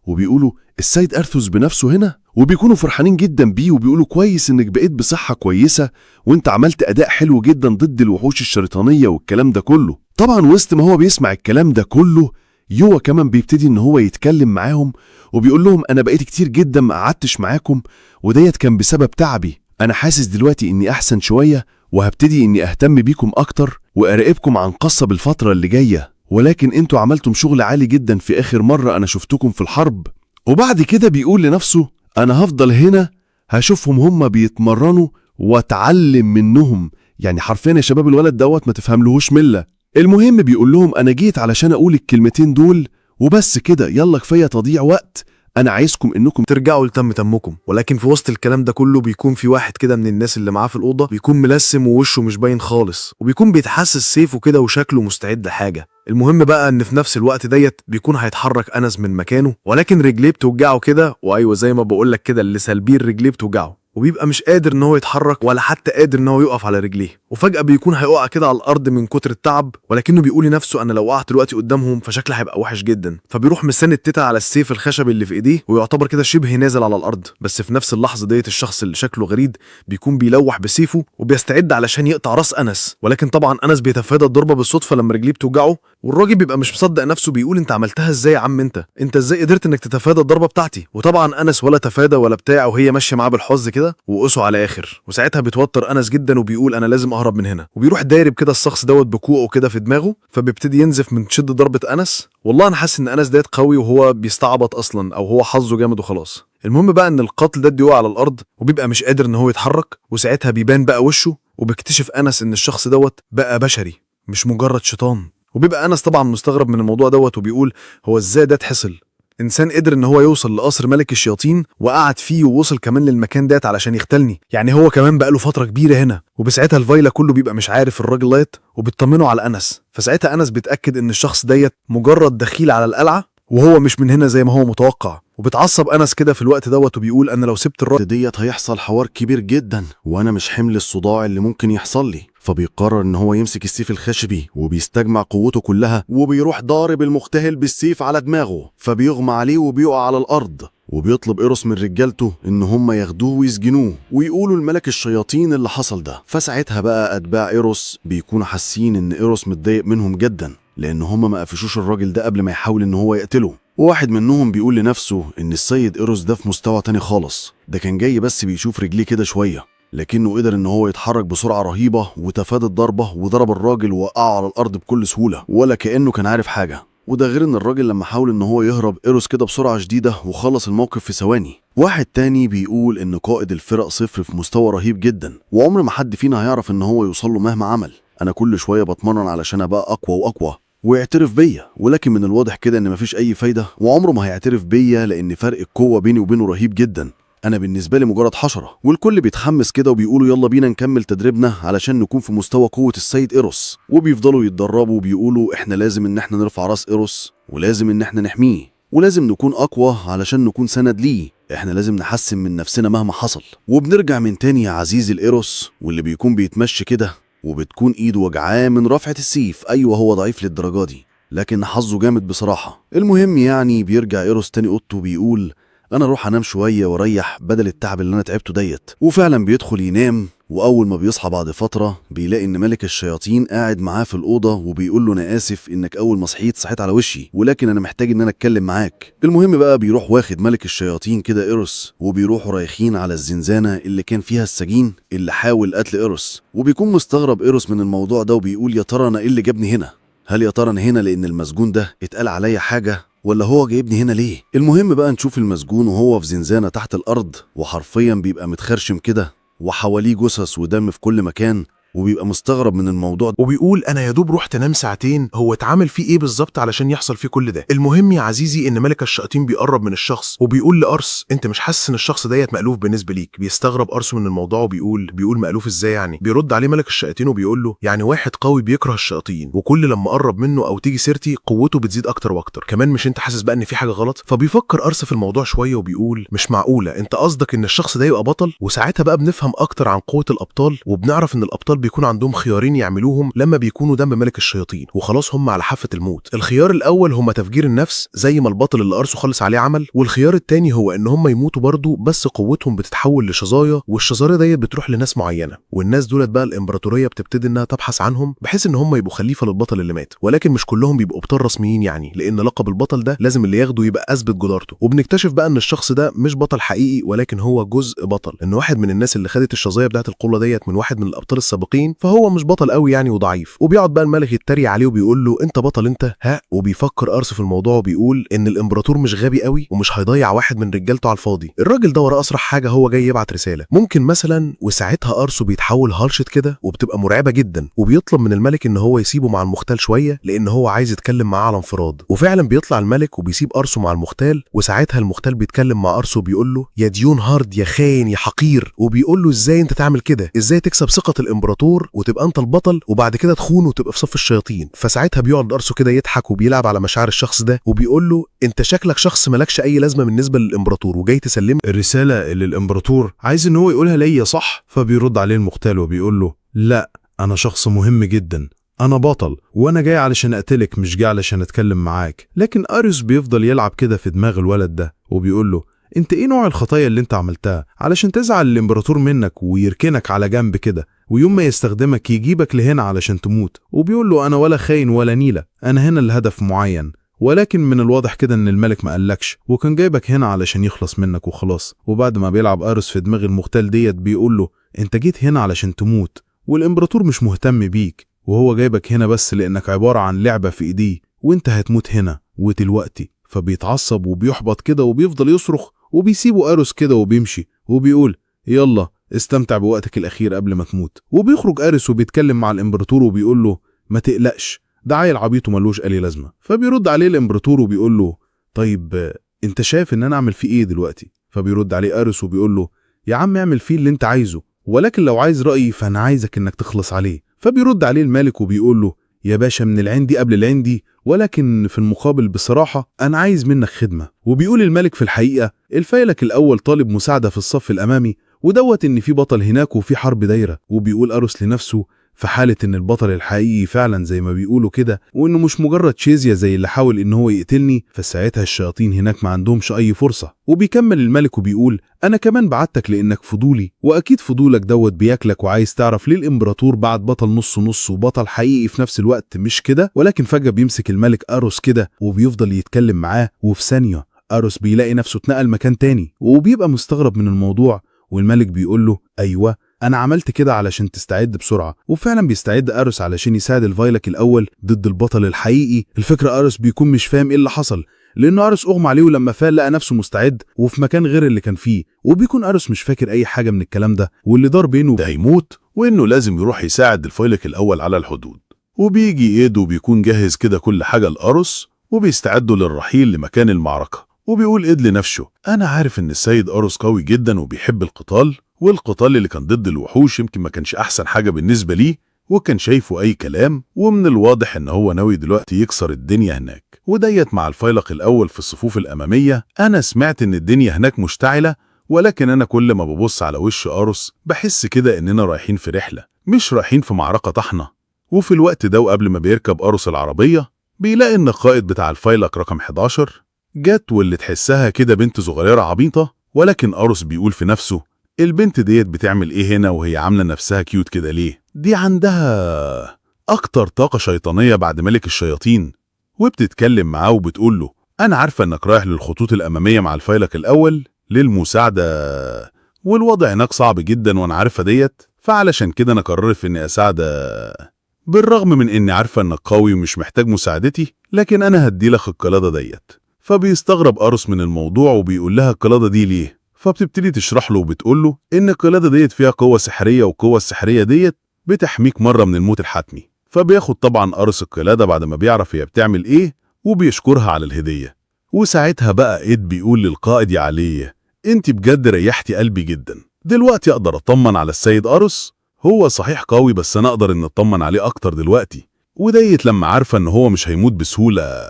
وبيقولوا السيد أرثوس بنفسه هنا، وبيكونوا فرحانين جدا بيه وبيقولوا كويس إنك بقيت بصحة كويسة وإنت عملت أداء حلو جدا ضد الوحوش الشيطانية والكلام ده كله. طبعا وسط ما هو بيسمع الكلام ده كله، يوا كمان بيبتدي إن هو يتكلم معاهم وبيقول لهم أنا بقيت كتير جدا ما قعدتش معاكم، وديت كان بسبب تعبي. أنا حاسس دلوقتي إني أحسن شوية وهبتدي إني أهتم بيكم أكتر وأراقبكم عن قصة بالفترة اللي جاية، ولكن انتوا عملتم شغل عالي جدا في آخر مرة أنا شفتكم في الحرب. وبعد كده بيقول لنفسه أنا هفضل هنا هشوفهم هم بيتمرنوا واتعلم منهم. يعني حرفيا يا شباب الولد دوت ما تفهملهوش ملة. المهم بيقول لهم أنا جيت علشان أقول الكلمتين دول وبس كده، يلا كفاية تضييع وقت، أنا عايزكم إنكم ترجعوا لتم تمكم. ولكن في وسط الكلام ده كله بيكون في واحد كده من الناس اللي معاه في الأوضة بيكون ملسم ووشه مش باين خالص، وبيكون بيتحسس سيفه كده وشكله مستعد لحاجة. المهم بقى ان في نفس الوقت ديت بيكون هيتحرك أنس من مكانه، ولكن رجليه بتوجعه كده، وايوه زي ما بقولك كده اللي سلبيه رجليه بتوجعه، وبيبقى مش قادر ان هو يتحرك ولا حتى قادر ان هو يقف على رجليه. وفجأة بيكون هيقع كده على الارض من كتر التعب، ولكنه بيقول لنفسه انا لو وقعت دلوقتي قدامهم فشكلي هيبقى وحش جدا. فبيروح مستند تيتا على السيف الخشبي اللي في ايديه ويعتبر كده شبه نازل على الارض. بس في نفس اللحظة ديت الشخص اللي شكله غريب بيكون بيلوح بسيفه وبيستعد علشان يقطع راس انس، ولكن طبعا انس بيتفادى الضربة بالصدفة لما رجليه بتوجعه، والراجل بيبقى مش مصدق نفسه بيقول انت عملتها ازاي يا عم؟ انت ازاي قدرت انك تتفادى الضربة بتاعتي؟ وطبعا انس ولا تفادى ولا بتاع، وهي ماشية معاه بالحظ كده وقصوا على اخر. وساعتها بيتوتر انس جدا وبيقول انا لازم اهرب من هنا، وبيروح دايرب كده الشخص دوت بكوعه كده في دماغه، فبيبتدي ينزف من شد ضربة انس. والله انا حاسس ان انس ديت قوي وهو بيستعبط اصلا، او هو حظه جامد وخلاص. المهم بقى ان القاتل ده بيقع على الارض وبيبقى مش قادر ان هو يتحرك، وساعتها بيبان بقى وشه وبيكتشف انس ان الشخص دوت بقى بشري مش مجرد شيطان. وبيبقى انس طبعا مستغرب من الموضوع دوت وبيقول هو ازاي ده اتحصل؟ انسان قدر ان هو يوصل لقصر ملك الشياطين وقعد فيه ووصل كمان للمكان ده علشان يختلني، يعني هو كمان بقى له فتره كبيره هنا. وبساعتها الفايلا كله بيبقى مش عارف الراجل ديت وبيطمنوا على انس. فساعتها انس بيتاكد ان الشخص ديت مجرد دخيل على القلعه وهو مش من هنا زي ما هو متوقع. وبتعصب انس كده في الوقت دوت وبيقول انا لو سبت الراجل ديت هيحصل حوار كبير جدا وانا مش حمل الصداع اللي ممكن يحصل لي. فبيقرر ان هو يمسك السيف الخشبي وبيستجمع قوته كلها وبيروح ضارب المختهل بالسيف على دماغه، فبيغمى عليه وبيقع على الارض. وبيطلب إيروس من رجالته ان هم ياخدوه ويسجنوه ويقولوا الملك الشياطين اللي حصل ده. فساعتها بقى اتباع إيروس بيكونوا حاسين ان إيروس متضايق منهم جدا لان هم ما قفشوش الراجل ده قبل ما يحاول ان هو يقتله. وواحد منهم بيقول لنفسه ان السيد إيروس ده في مستوى تاني خالص، ده كان جاي بس بيشوف رجليه كده شوية، لكنه قدر ان هو يتحرك بسرعة رهيبة وتفادى الضربة وضرب الراجل ووقعه على الارض بكل سهولة ولا كأنه كان عارف حاجة. وده غير ان الراجل لما حاول ان هو يهرب إيروس كده بسرعة شديدة وخلص الموقف في ثواني. واحد تاني بيقول ان قائد الفرق صفر في مستوى رهيب جدا وعمر ما حد فينا هيعرف ان هو يوصل له مهما عمل. انا كل شوية بتمرن علشان ابقى اقوى واقوى ويعترف بيا، ولكن من الواضح كده ان مفيش اي فايدة وعمره ما هيعترف بيا لان فرق القوة بيني وبينه رهيب جدا. انا بالنسبه لي مجرد حشره. والكل بيتحمس كده وبيقولوا يلا بينا نكمل تدريبنا علشان نكون في مستوى قوه السيد إيروس، وبيفضلوا يتدربوا وبيقولوا احنا لازم ان احنا نرفع راس إيروس ولازم ان احنا نحميه ولازم نكون اقوى علشان نكون سند ليه، احنا لازم نحسن من نفسنا مهما حصل. وبنرجع من تاني يا عزيزي الإيروس واللي بيكون بيتمشي كده وبتكون ايده وجعاه من رفعه السيف. ايوه هو ضعيف للدرجه دي لكن حظه جامد بصراحه. المهم يعني بيرجع إيروس تاني اوضته وبيقول انا اروح انام شويه واريح بدل التعب اللي انا تعبته ديت. وفعلا بيدخل ينام، واول ما بيصحى بعد فتره بيلاقي ان ملك الشياطين قاعد معاه في الاوضه وبيقول له انا اسف انك اول ما صحيت على وشي ولكن انا محتاج ان انا اتكلم معاك. المهم بقى بيروح واخد ملك الشياطين كده إيروس وبيروحوا رايحين على الزنزانه اللي كان فيها السجين اللي حاول قتل إيروس. وبيكون مستغرب إيروس من الموضوع ده وبيقول يا ترى انا ايه اللي جابني هنا؟ هل يا ترى انا هنا لان المسجون ده اتقال عليا حاجه ولا هو جايبني هنا ليه؟ المهم بقى نشوف المسجون وهو في زنزانة تحت الأرض وحرفيا بيبقى متخرشم كده وحواليه جثث ودم في كل مكان وبيبقى مستغرب من الموضوع ده وبيقول انا يا دوب رحت انام ساعتين، هو اتعمل فيه ايه بالظبط علشان يحصل فيه كل ده؟ المهم يا عزيزي ان ملك الشياطين بيقرب من الشخص وبيقول لأرس انت مش حاسس ان الشخص ديت مألوف بالنسبه ليك؟ بيستغرب أرس من الموضوع وبيقول مألوف ازاي يعني؟ بيرد عليه ملك الشياطين وبيقول له يعني واحد قوي بيكره الشياطين وكل لما اقرب منه او تيجي سيرتي قوته بتزيد اكتر واكتر، كمان مش انت حاسس بقى ان في حاجه غلط؟ فبيفكر أرس في الموضوع شويه وبيقول مش معقوله، انت قصدك ان الشخص ده يبقى بطل؟ وساعتها بقى بنفهم اكتر عن قوه الابطال وبنعرف ان الابطال بيكون عندهم خيارين يعملوهم لما بيكونوا دم ملك الشياطين وخلاص هم على حافة الموت. الخيار الأول هم تفجير النفس زي ما البطل اللي أرسو خلص عليه عمل، والخيار التاني هو إن هم يموتوا برضه بس قوتهم بتتحول لشظايا، والشظايا ديت بتروح لناس معينة، والناس دولت بقى الإمبراطورية بتبتدي إنها تبحث عنهم بحيث إن هم يبقوا خليفة للبطل اللي مات. ولكن مش كلهم بيبقوا ابطال رسميين يعني، لأن لقب البطل ده لازم اللي ياخده يبقى أثبت جدارته. وبنكتشف بقى إن الشخص ده مش بطل حقيقي ولكن هو جزء بطل، إن واحد من الناس اللي خدت الشظايا بتاعت القلة ديت من واحد من الأبطال السابقين، فهو مش بطل قوي يعني وضعيف. وبيقعد بقى الملك يتريق عليه وبيقول له انت بطل انت ها. وبيفكر أرسو في الموضوع وبيقول ان الامبراطور مش غبي قوي ومش هيضيع واحد من رجالته على الفاضي، الراجل ده وراه اسرع حاجه هو جاي يبعت رساله ممكن مثلا. وساعتها أرسو بيتحول هالشت كده وبتبقى مرعبه جدا، وبيطلب من الملك ان هو يسيبه مع المختال شويه لان هو عايز يتكلم معاه على انفراد. وفعلا بيطلع الملك وبيسيب أرسو مع المختال، وساعتها المختال بيتكلم مع أرسو بيقول له يا ديون هارد يا خاين يا حقير، وبيقول له ازاي انت تعمل كده، ازاي تكسب ثقه الامبراطور وتبقى انت البطل وبعد كده تخون وتبقى في صف الشياطين. فساعتها بيقعد أرسو كده يضحك وبيلعب على مشاعر الشخص ده وبيقول له انت شكلك شخص مالكش اي لازمه بالنسبه للامبراطور وجاي تسلم الرساله اللي الامبراطور عايز ان هو يقولها ليا صح. فبيرد عليه المختال وبيقول له لا، انا شخص مهم جدا، انا بطل وانا جاي علشان اقتلك مش جاي علشان اتكلم معاك. لكن أريوس بيفضل يلعب كده في دماغ الولد ده وبيقول له انت ايه نوع الخطايا اللي انت عملتها علشان تزعل الامبراطور منك ويركنك على جنب كده ويوم ما يستخدمك يجيبك لهنا علشان تموت. وبيقول له انا ولا خاين ولا نيلة، انا هنا لهدف معين، ولكن من الواضح كده ان الملك ما قالكش وكان جايبك هنا علشان يخلص منك وخلاص. وبعد ما بيلعب أريوس في دماغ المختال ديت بيقول له انت جيت هنا علشان تموت والامبراطور مش مهتم بيك وهو جايبك هنا بس لانك عبارة عن لعبة في ايديه وانت هتموت هنا ودلوقتي. فبيتعصب وبيحبط كده وبيفضل يصرخ وبيسيبه أريوس كده وبيمشي وبيقول يلا استمتع بوقتك الأخير قبل ما تموت. وبيخرج أريوس وبيتكلم مع الإمبراطور وبيقول له ما تقلقش، ده عيل عبيط وملوش أي لازمة. فبيرد عليه الإمبراطور وبيقول له طيب انت شايف ان انا اعمل فيه ايه دلوقتي؟ فبيرد عليه أريوس وبيقول له يا عم اعمل فيه اللي انت عايزه، ولكن لو عايز رأيي فانا عايزك انك تخلص عليه. فبيرد عليه الملك وبيقول له يا باشا من العندي قبل العندي، ولكن في المقابل بصراحة أنا عايز منك خدمة. وبيقول الملك في الحقيقة الفيلك الأول طالب مساعدة في الصف الأمامي ودوت إن في بطل هناك وفي حرب دايرة. وبيقول أريوس لنفسه في حالة إن البطل الحقيقي فعلا زي ما بيقولوا كده وإنه مش مجرد شيزيا زي اللي حاول إن هو يقتلني، فساعتها الشياطين هناك ما عندهمش أي فرصة. وبيكمل الملك وبيقول أنا كمان بعتك لأنك فضولي، وأكيد فضولك دوت بياكلك وعايز تعرف ليه الإمبراطور بعت بطل نص نص وبطل حقيقي في نفس الوقت مش كده. ولكن فجأة بيمسك الملك أريوس كده وبيفضل يتكلم معاه، وفي ثانية أريوس بيلاقي نفسه اتنقل مكان تاني وبيبقى مستغرب من الموضوع. والملك بيقول له أيوة أنا عملت كده علشان تستعد بسرعة. وفعلا بيستعد أريوس علشان يساعد الفيلك الأول ضد البطل الحقيقي. الفكرة أريوس بيكون مش فاهم إيه اللي حصل لأنه أريوس أغمى عليه ولما فال لقى نفسه مستعد وفي مكان غير اللي كان فيه، وبيكون أريوس مش فاكر أي حاجة من الكلام ده واللي دار بينه ده هيموت وإنه لازم يروح يساعد الفيلك الأول على الحدود. وبيجي إيده وبيكون جاهز كده كل حاجة لأريوس وبيستعدوا للرحيل لمكان المعركة. وبيقول إيد لنفسه أنا عارف إن السيد أريوس قوي جدا وبيحب القتال، والقتال اللي كان ضد الوحوش يمكن ما كانش أحسن حاجة بالنسبة ليه وكان شايفه أي كلام، ومن الواضح إن هو ناوي دلوقتي يكسر الدنيا هناك. وديت مع الفيلق الأول في الصفوف الأمامية. أنا سمعت إن الدنيا هناك مشتعلة، ولكن أنا كل ما ببص على وش أريوس بحس كده إننا رايحين في رحلة مش رايحين في معركة طحنة. وفي الوقت ده وقبل ما بيركب أريوس العربية بيلاقي إن القائد بتاع الفيلق رقم 11 جت، واللي تحسها كده بنت صغيرة عبيطة. ولكن أريوس بيقول في نفسه البنت ديت بتعمل ايه هنا وهي عاملة نفسها كيوت كده ليه؟ دي عندها اكتر طاقة شيطانية بعد ملك الشياطين. وبتتكلم معاه وبتقول له انا عارفة انك رايح للخطوط الامامية مع الفيلق الاول للمساعدة، والوضع هناك صعب جدا وانا عارفة ديت، فعلشان كده انا قررت في اني اساعدك بالرغم من اني عارفة انك قوي ومش محتاج مساعدتي، لكن انا هديلك القلادة ديت. فبيستغرب أريوس من الموضوع وبيقول لها القلادة دي ليه؟ فبتبتدي تشرح له وبتقول له إن القلادة ديت فيها قوة سحرية، والقوة السحرية ديت بتحميك مرة من الموت الحتمي. فبياخد طبعا أريوس القلادة بعد ما بيعرف هي بتعمل إيه وبيشكرها على الهدية. وساعتها بقى إيد بيقول للقائد يا علي أنت بجد ريحتي قلبي جدا، دلوقتي أقدر أطمن على السيد أريوس، هو صحيح قوي بس أنا أقدر إن أطمن عليه أكتر دلوقتي. وديت لما عارفة إن هو مش هيموت بسهولة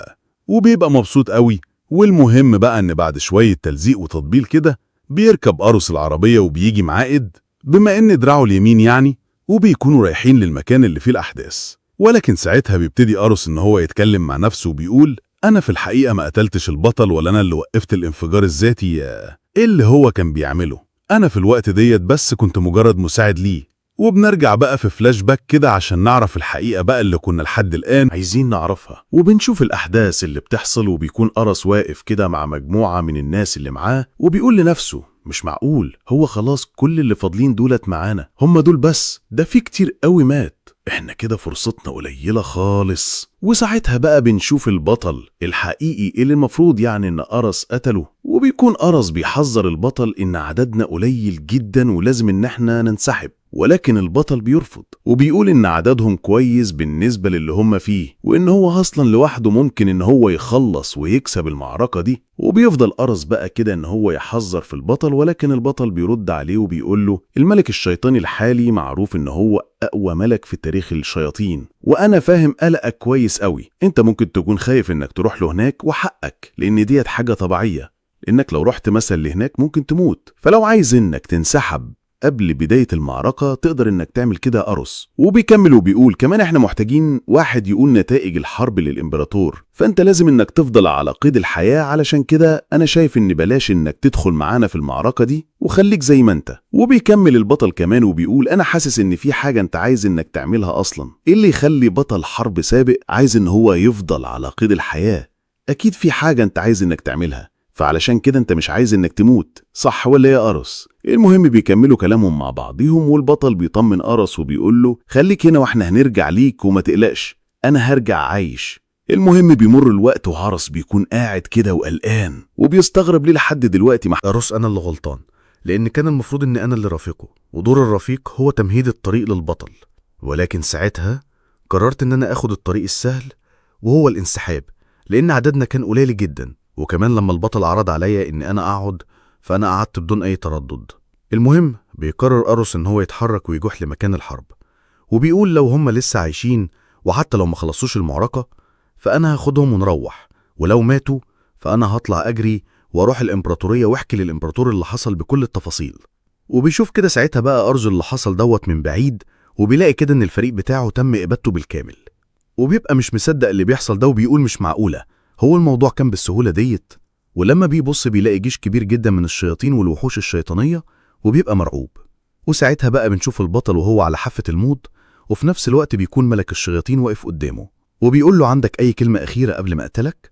وبيبقى مبسوط قوي. والمهم بقى إن بعد شوية تلزيق وتطبيل كده بيركب أريوس العربية وبيجي معاه إيد بما إن دراعه اليمين يعني، وبيكونوا رايحين للمكان اللي فيه الأحداث. ولكن ساعتها بيبتدي أروس إن هو يتكلم مع نفسه وبيقول أنا في الحقيقة ما قتلتش البطل ولا أنا اللي وقفت الانفجار الذاتي اللي هو كان بيعمله. أنا في الوقت ديت بس كنت مجرد مساعد ليه. وبنرجع بقى في فلاش باك كده عشان نعرف الحقيقة بقى اللي كنا لحد الآن عايزين نعرفها، وبنشوف الأحداث اللي بتحصل، وبيكون أرس واقف كده مع مجموعة من الناس اللي معاه وبيقول لنفسه مش معقول، هو خلاص كل اللي فاضلين دولت معانا، هم دول بس، ده في كتير قوي مات، احنا كده فرصتنا قليلة خالص. وساعتها بقى بنشوف البطل الحقيقي اللي المفروض يعني ان أرس قتله، وبيكون أرس بيحذر البطل ان عددنا قليل جدا ولازم ان احنا ننسحب، ولكن البطل بيرفض وبيقول ان عددهم كويس بالنسبة للي هم فيه، وان هو اصلا لوحده ممكن ان هو يخلص ويكسب المعركة دي. وبيفضل أرس بقى كده ان هو يحذر في البطل، ولكن البطل بيرد عليه وبيقول له الملك الشيطاني الحالي معروف ان هو اقوى ملك في تاريخ الشياطين، وانا فاهم قلقك كويس قوي، انت ممكن تكون خايف انك تروح له هناك وحقك، لان ديت حاجة طبيعية، انك لو رحت مثلا لهناك ممكن تموت، فلو عايز انك تنسحب قبل بداية المعركة تقدر انك تعمل كده أرس. وبيكمل وبيقول كمان احنا محتاجين واحد يقول نتائج الحرب للإمبراطور، فانت لازم انك تفضل على قيد الحياة، علشان كده انا شايف ان بلاش انك تدخل معانا في المعركة دي وخليك زي ما انت. وبيكمل البطل كمان وبيقول انا حاسس ان في حاجة انت عايز انك تعملها اصلا، إيه اللي يخلي بطل حرب سابق عايز ان هو يفضل على قيد الحياة؟ اكيد في حاجة انت عايز انك تعملها، فعلشان كده انت مش عايز انك تموت، صح ولا يا أرس؟ المهم بيكملوا كلامهم مع بعضهم، والبطل بيطمن أرس وبيقول له خليك هنا واحنا هنرجع ليك وما تقلقش، انا هرجع عايش. المهم بيمر الوقت وأرس بيكون قاعد كده وقلقان وبيستغرب ليه لحد دلوقتي أرس أنا اللي غلطان، لأن كان المفروض إن أنا اللي رافقه، ودور الرفيق هو تمهيد الطريق للبطل، ولكن ساعتها قررت إن أنا أخد الطريق السهل وهو الانسحاب، لأن عددنا كان قليل جدا، وكمان لما البطل عرض عليا إن أنا أقعد فأنا قعدت بدون أي تردد. المهم بيقرر أرس إن هو يتحرك ويجوح لمكان الحرب، وبيقول لو هم لسه عايشين وحتى لو ما خلصوش المعركة فأنا هاخدهم ونروح، ولو ماتوا فأنا هطلع أجري واروح الإمبراطورية واحكي للإمبراطور اللي حصل بكل التفاصيل. وبيشوف كده ساعتها بقى أرز اللي حصل دوت من بعيد، وبيلاقي كده إن الفريق بتاعه تم إبادته بالكامل، وبيبقى مش مصدق اللي بيحصل ده وبيقول مش معقولة، هو الموضوع كان بالسهولة ديت؟ ولما بيبص بيلاقي جيش كبير جدا من الشياطين والوحوش الشيطانية وبيبقى مرعوب. وساعتها بقى بنشوف البطل وهو على حافة الموت، وفي نفس الوقت بيكون ملك الشياطين واقف قدامه وبيقول له عندك أي كلمة أخيرة قبل ما أقتلك؟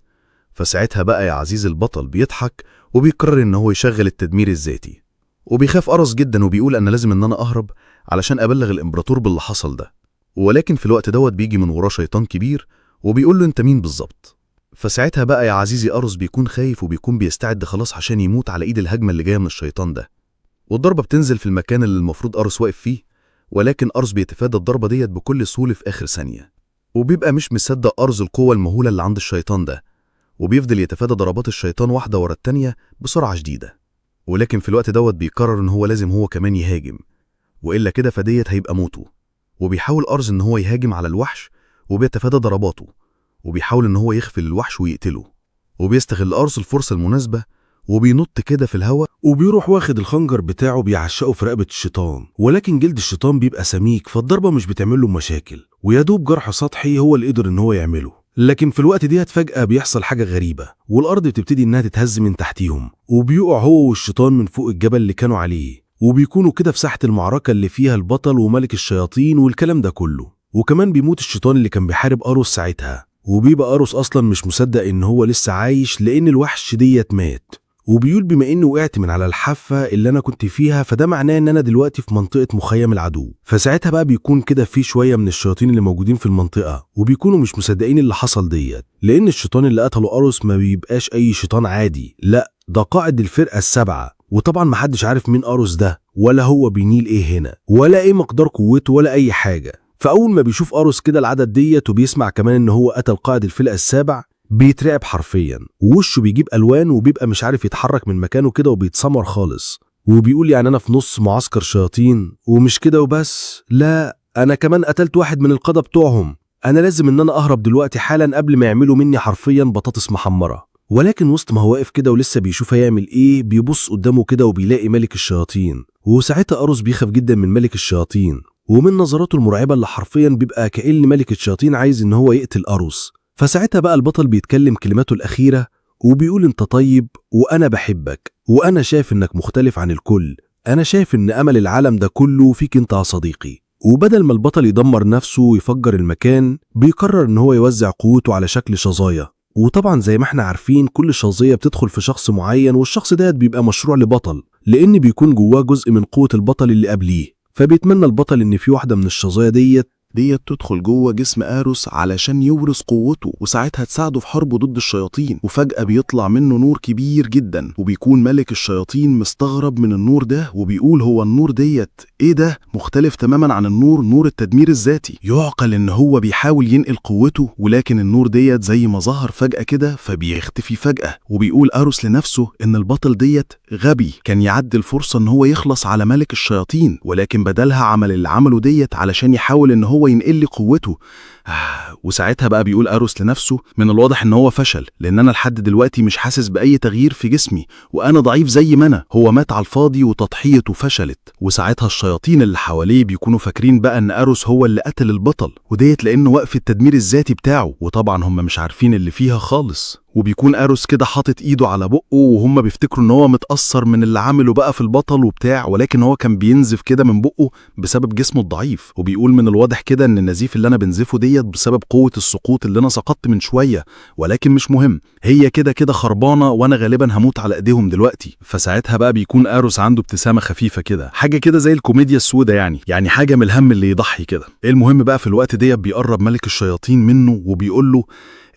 فساعتها بقى يا عزيز البطل بيضحك وبيقرر إن هو يشغل التدمير الذاتي، وبيخاف أرس جدا وبيقول أنا لازم إن أنا أهرب علشان أبلغ الإمبراطور باللي حصل ده. ولكن في الوقت دوت بيجي من وراه شيطان كبير وبيقول له أنت مين بالظبط؟ فساعتها بقى يا عزيزي أرس بيكون خايف وبيكون بيستعد خلاص عشان يموت على إيد الهجمة اللي جاية من الشيطان ده، والضربة بتنزل في المكان اللي المفروض أرس واقف فيه، ولكن أرس بيتفادى الضربة ديت بكل سهولة في آخر ثانية، وبيبقى مش مصدق أرس القوة المهولة اللي عند الشيطان ده، وبيفضل يتفادى ضربات الشيطان واحدة ورا التانية بسرعة شديدة. ولكن في الوقت دوت بيقرر إن هو لازم هو كمان يهاجم، وإلا كده فديت هيبقى موته. وبيحاول أرس إن هو يهاجم على الوحش وبيتفادى ضرباته، وبيحاول إن هو يخفل الوحش ويقتله، وبيستغل أرس الفرصة المناسبة وبينط كده في الهواء وبيروح واخد الخنجر بتاعه بيعشقه في رقبة الشيطان، ولكن جلد الشيطان بيبقى سميك فالضربة مش بتعمل له مشاكل، ويدوب جرح سطحي هو اللي قدر إن هو يعمله. لكن في الوقت ديت فجأة بيحصل حاجة غريبة، والأرض بتبتدي إنها تتهز من تحتيهم، وبيقع هو والشيطان من فوق الجبل اللي كانوا عليه، وبيكونوا كده في ساحة المعركة اللي فيها البطل وملك الشياطين والكلام ده كله. وكمان بيموت الشيطان اللي كان بيحارب أروس ساعتها، وبيبقى أروس أصلا مش مصدق إن هو لسه عايش لأن الوحش ديت مات، وبيقول بما إني وقعت من على الحافة اللي أنا كنت فيها فده معناه إن أنا دلوقتي في منطقة مخيم العدو. فساعتها بقى بيكون كده في شوية من الشياطين اللي موجودين في المنطقة وبيكونوا مش مصدقين اللي حصل ديت، لأن الشيطان اللي قتله أروس ما بيبقاش أي شيطان عادي، لا ده قائد الفرقة السبعة، وطبعا محدش عارف مين أروس ده ولا هو بينيل إيه هنا ولا إيه مقدار قوته ولا أي حاجة. فأول ما بيشوف أروس كده العدد ديت وبيسمع كمان إن هو قتل قائد الفرقة السابع بيترعب حرفيا، ووشه بيجيب ألوان وبيبقى مش عارف يتحرك من مكانه كده وبيتسمر خالص، وبيقول يعني أنا في نص معسكر شياطين ومش كده وبس، لا أنا كمان قتلت واحد من القادة بتوعهم، أنا لازم إن أنا أهرب دلوقتي حالا قبل ما يعملوا مني حرفيا بطاطس محمرة. ولكن وسط ما هو واقف كده ولسه بيشوف هيعمل إيه بيبص قدامه كده وبيلاقي ملك الشياطين، وساعتها أروس بيخاف جدا من ملك الشياطين ومن نظراته المرعبة اللي حرفيا بيبقى كأن ملك الشياطين عايز إن هو يقتل أروس. فساعتها بقى البطل بيتكلم كلماته الأخيرة وبيقول أنت طيب وأنا بحبك وأنا شايف إنك مختلف عن الكل، أنا شايف إن أمل العالم ده كله فيك أنت يا صديقي. وبدل ما البطل يدمر نفسه ويفجر المكان، بيقرر إن هو يوزع قوته على شكل شظايا. وطبعا زي ما احنا عارفين كل شظية بتدخل في شخص معين، والشخص ده بيبقى مشروع لبطل لأن بيكون جواه جزء من قوة البطل اللي قبليه. فبيتمنى البطل إن في واحدة من الشظايا ديت تدخل جوه جسم آروس علشان يورث قوته، وساعتها تساعده في حربه ضد الشياطين. وفجأة بيطلع منه نور كبير جدا، وبيكون ملك الشياطين مستغرب من النور ده وبيقول هو النور ديت ايه ده؟ مختلف تماما عن نور التدمير الذاتي. يعقل ان هو بيحاول ينقل قوته، ولكن النور ديت زي ما ظهر فجأة كده فبيختفي فجأة. وبيقول آروس لنفسه ان البطل ديت غبي، كان يعدي الفرصة ان هو يخلص على ملك الشياطين، ولكن بدلها عمل اللي عمله ديت علشان يحاول ان هو ينقل لي قوته. وساعتها بقى بيقول آروس لنفسه من الواضح ان هو فشل، لان انا لحد دلوقتي مش حاسس باي تغيير في جسمي، وانا ضعيف زي ما انا. هو مات على الفاضي وتضحيته فشلت. وساعتها الشياطين اللي حواليه بيكونوا فاكرين بقى ان آروس هو اللي قتل البطل، وديت لانه وقف التدمير الذاتي بتاعه، وطبعا هم مش عارفين اللي فيها خالص. وبيكون آروس كده حاطط ايده على بقه، وهم بيفتكروا ان هو متأثر من اللي عمله بقى في البطل وبتاع، ولكن هو كان بينزف كده من بقه بسبب جسمه الضعيف. وبيقول من الواضح كده ان النزيف اللي انا بنزفه ديت بسبب قوة السقوط اللي انا سقطت من شوية، ولكن مش مهم، هي كده كده خربانة وانا غالبا هموت على ايديهم دلوقتي. فساعتها بقى بيكون آروس عنده ابتسامة خفيفة كده، حاجة كده زي الكوميديا السوداء يعني حاجة من الهم اللي يضحي كده. المهم بقى في الوقت ديت بيقرب ملك الشياطين منه وبيقول له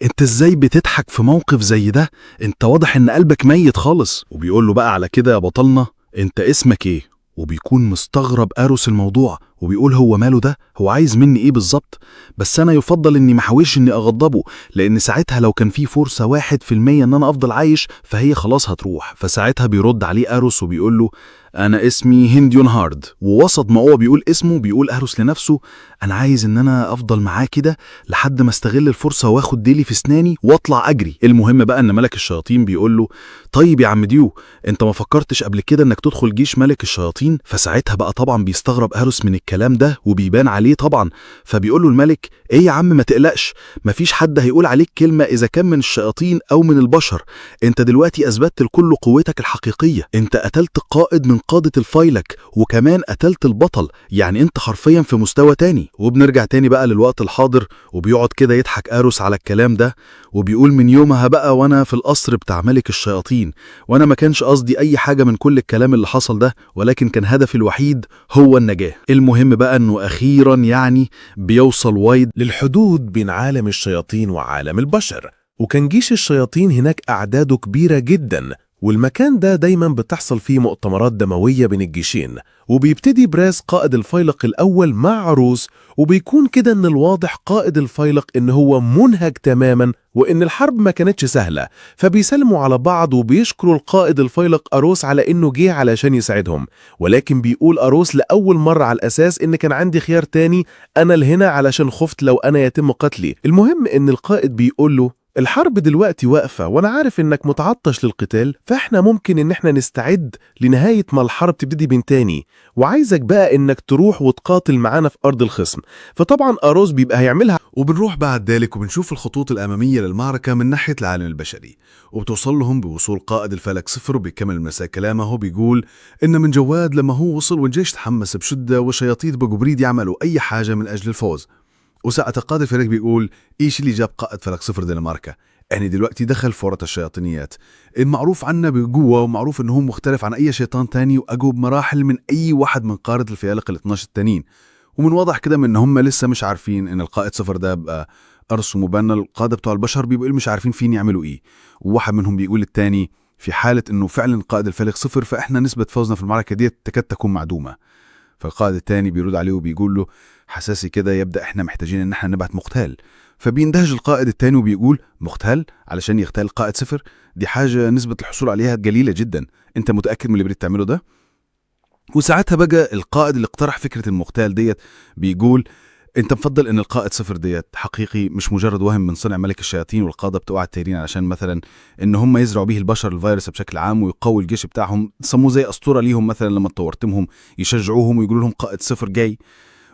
انت ازاي بتضحك في موقف زي ده؟ انت واضح ان قلبك ميت خالص. وبيقول له بقى على كده يا بطلنا انت اسمك ايه؟ وبيكون مستغرب آروس الموضوع، وبيقول هو ماله ده؟ هو عايز مني ايه بالظبط؟ بس انا يفضل اني محاولش اني اغضبه، لان ساعتها لو كان في فرصة 1% ان انا افضل عايش فهي خلاص هتروح. فساعتها بيرد عليه آروس وبيقول له انا اسمي هنديون هارد. ووسط ما هو بيقول اسمه بيقول آروس لنفسه انا عايز ان انا افضل معاه كده لحد ما استغل الفرصة واخد ديلي في اسناني واطلع اجري. المهم بقى ان ملك الشياطين بيقول له طيب يا عم ديو، انت ما فكرتش قبل كده انك تدخل جيش ملك الشياطين؟ فساعتها بقى طبعا بيستغرب آروس من الكلام ده وبيبان عليه طبعا. فبيقول له الملك ايه يا عم ما تقلقش، مفيش حد هيقول عليك كلمة اذا كان من الشياطين او من البشر. انت دلوقتي اثبتت لكل قوتك الحقيقية، انت قتلت قائد من قادة الفايلك وكمان قتلت البطل، يعني انت حرفيا في مستوى تاني. وبنرجع تاني بقى للوقت الحاضر، وبيقعد كده يضحك آروس على الكلام ده وبيقول من يومها بقى وانا في القصر بتاع ملك الشياطين، وانا ما كانش قصدي اي حاجة من كل الكلام اللي حصل ده، ولكن كان هدفي الوحيد هو النجاة. المهم بقى انه اخيرا يعني بيوصل وايد للحدود بين عالم الشياطين وعالم البشر، وكان جيش الشياطين هناك أعداده كبيرة جدا، والمكان ده دايما بتحصل فيه مؤتمرات دموية بين الجيشين. وبيبتدي براس قائد الفيلق الأول مع عروس، وبيكون كده ان الواضح قائد الفيلق ان هو منهك تماما وان الحرب ما كانتش سهلة. فبيسلموا على بعض وبيشكروا القائد الفيلق أروس على انه جه علشان يساعدهم، ولكن بيقول أروس لأول مرة على الأساس ان كان عندي خيار تاني، انا لهنا علشان خفت لو انا يتم قتلي. المهم ان القائد بيقول له الحرب دلوقتي واقفة وانا عارف انك متعطش للقتال، فاحنا ممكن ان احنا نستعد لنهاية ما الحرب تبتدي من تاني، وعايزك بقى انك تروح وتقاتل معانا في ارض الخصم. فطبعا أروس بيبقى هيعملها. وبنروح بعد ذلك وبنشوف الخطوط الأمامية للمعركة من ناحية العالم البشري، وبتوصل لهم بوصول قائد الفلك صفر. وبيكمل مساء كلامه بيقول إن من جواد لما هو وصل والجيش تحمس بشدة والشياطين بقوا بريد يعملوا أي حاجة من أجل الفوز. وساعة قائد الفريق بيقول إيش اللي جاب قائد فلك صفر دنماركا؟ يعني دلوقتي دخل فورة الشياطينيات المعروف عنا بقوة، ومعروف إنه هو مختلف عن أي شيطان تاني وأقوى بمراحل من أي واحد من قارة الفيالق ال12 التانيين. ومن واضح كده من إن هم لسه مش عارفين إن القائد صفر ده بقى أرس ومبنى. القادة بتوع البشر بيقولوا مش عارفين فين يعملوا إيه، وواحد منهم بيقول التاني في حالة إنه فعلا قائد الفلك صفر فإحنا نسبة فوزنا في المعركة دي تكاد تكون معدومة. فالقائد التاني بيرد عليه وبيقول له حساسي كده يبدأ إحنا محتاجين إن إحنا نبعت مختال. فبيندهج القائد التاني وبيقول مختال علشان يغتال قائد صفر؟ دي حاجة نسبة الحصول عليها قليلة جدا، انت متأكد من اللي بريد تعمله ده؟ وساعتها بقى القائد اللي اقترح فكرة المختال ديت بيقول انت مفضل ان القائد صفر ديت حقيقي مش مجرد وهم من صنع ملك الشياطين والقادة بتوع التيرين علشان مثلا ان هم يزرعوا به البشر الفيروس بشكل عام ويقوي الجيش بتاعهم، صموه زي اسطورة ليهم مثلا لما تطورتمهم يشجعوهم ويقولوا لهم قائد صفر جاي.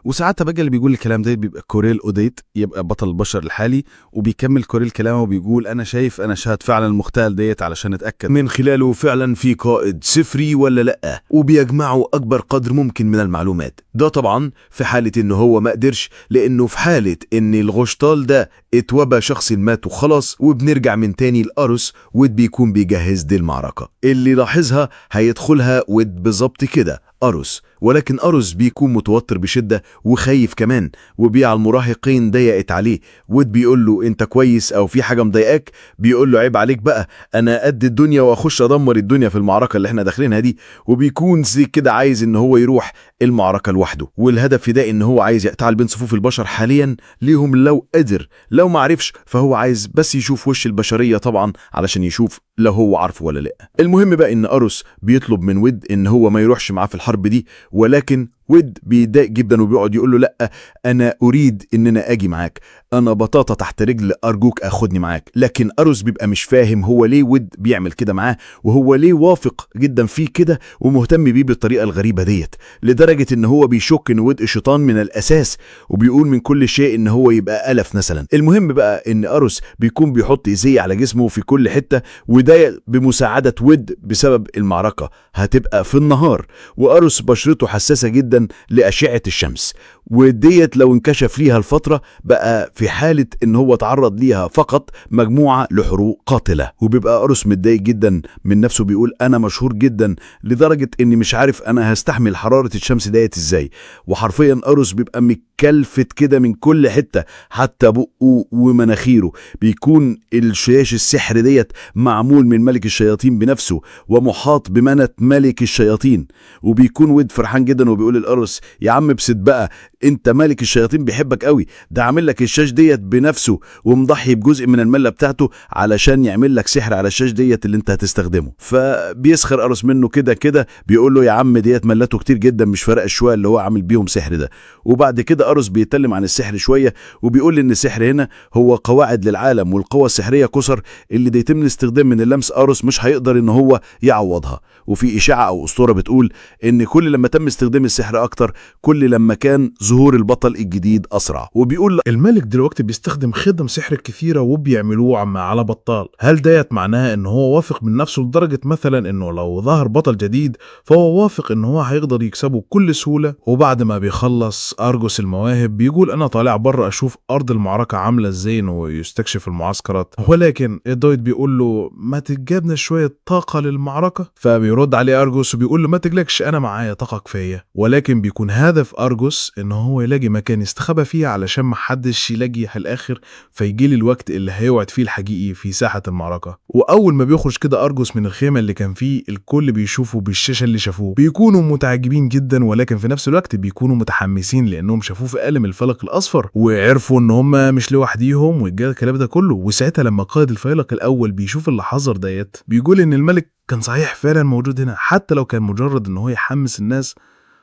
وساعتها بقى اللي بيقول الكلام ده بيبقى كوريل اوديت، يبقى بطل البشر الحالي، وبيكمل كوريل كلامه وبيقول انا شايف انا شاهد فعلا المغتال ديت علشان اتاكد من خلاله فعلا في قائد سفري ولا لا، وبيجمعوا اكبر قدر ممكن من المعلومات. ده طبعا في حالة ان هو ما قدرش، لانه في حالة ان الغشطال ده اتوبى شخص مات وخلاص، وبنرجع من تاني لأروس ود بيكون بيجهز دي المعركة اللي لاحظها هيدخلها ود بالظبط كده أروس. ولكن أروس بيكون متوتر بشدة وخايف كمان، وبيع المراهقين ضيقت عليه. ود بيقول له انت كويس او في حاجة مضايقاك؟ بيقول له عيب عليك بقى، انا قد الدنيا واخش ادمر الدنيا في المعركة اللي احنا داخلينها دي. وبيكون زي كده عايز ان هو يروح المعركة لوحده، والهدف في ده ان هو عايز يقتعل بين صفوف البشر حاليا ليهم لو قدر، لو ما عرفش فهو عايز بس يشوف وش البشرية طبعا علشان يشوف لو هو عارفه ولا لا. المهم بقى ان أروس بيطلب من ود ان هو ما يروحش معاه في الحرب دي، ولكن ود بيضايق جدا وبيقعد يقول له لا انا اريد ان انا اجي معاك، انا بطاطا تحت رجل، ارجوك اخدني معاك. لكن أروس بيبقى مش فاهم هو ليه ود بيعمل كده معاه، وهو ليه وافق جدا فيه كده ومهتم بيه بالطريقه الغريبه ديت، لدرجه ان هو بيشك ان ود شيطان من الاساس، وبيقول من كل شيء ان هو يبقى ألف مثلا. المهم بقى ان أروس بيكون بيحط ايزيه على جسمه في كل حته، وده بمساعده ود بسبب المعركه هتبقى في النهار، وأروس بشرته حساسه جدا لأشعة الشمس، وديت لو انكشف ليها الفترة بقى في حالة ان هو تعرض ليها فقط مجموعة لحروق قاتلة. وبيبقى أروس متضايق جدا من نفسه، بيقول انا مشهور جدا لدرجة اني مش عارف انا هستحمل حرارة الشمس ديت ازاي. وحرفيا أروس بيبقى متكلفت كده من كل حتة، حتى بقه ومناخيره. بيكون الشياش السحر ديت معمول من ملك الشياطين بنفسه ومحاط بمنة ملك الشياطين. وبيكون ود فرحان جدا وبيقول لأروس يا عم بسد بقى، انت ملك الشياطين بيحبك قوي، ده عامل لك الشاش ديت بنفسه ومضحي بجزء من الملة بتاعته علشان يعمل لك سحر على الشاش ديت اللي انت هتستخدمه. فبيسخر أروس منه كده بيقول له يا عم ديت ملته كتير جدا، مش فارق الشوية اللي هو عامل بيهم سحر ده. وبعد كده أروس بيتكلم عن السحر شوية، وبيقول ان السحر هنا هو قواعد للعالم، والقوة السحرية كسر اللي بيتم الاستخدام من اللمس أروس مش هيقدر ان هو يعوضها. وفي إشاعة او اسطورة بتقول ان كل لما تم استخدام السحر اكتر كل لما كان ظهور البطل الجديد اسرع. وبيقول الملك دلوقتي بيستخدم خدم سحر كثيرة وبيعملوه على بطال. هل ديت معناها ان هو واثق من نفسه لدرجة مثلا انه لو ظهر بطل جديد فهو واثق ان هو هيقدر يكسبه بكل سهولة؟ وبعد ما بيخلص أرجوس المواهب بيقول انا طالع بره اشوف ارض المعركة عاملة ازاي ويستكشف المعسكرات، ولكن الدويد بيقول له ما تجيبنا شوية طاقة للمعركة؟ فبيرد عليه أرجوس وبيقول له ما تقلقش انا معايا طاقة كفاية. ولكن بيكون هدف أرجوس ان هو يلاقي مكان يستخبى فيه علشان محدش يلاقيه في الاخر، فيجيلي الوقت اللي هيوعد فيه الحقيقي في ساحة المعركة. واول ما بيخرج كده أرجوس من الخيمة اللي كان فيه، الكل بيشوفه بالشاشة اللي شافوه، بيكونوا متعجبين جدا ولكن في نفس الوقت بيكونوا متحمسين لانهم شافوه في قلم الفلك الاصفر وعرفوا ان هم مش لوحديهم والجال الكلام ده كله. وساعتها لما قائد الفيلق الاول بيشوف اللي حصل ديت بيقول ان الملك كان صحيح فعلا موجود هنا، حتى لو كان مجرد ان هو يحمس الناس،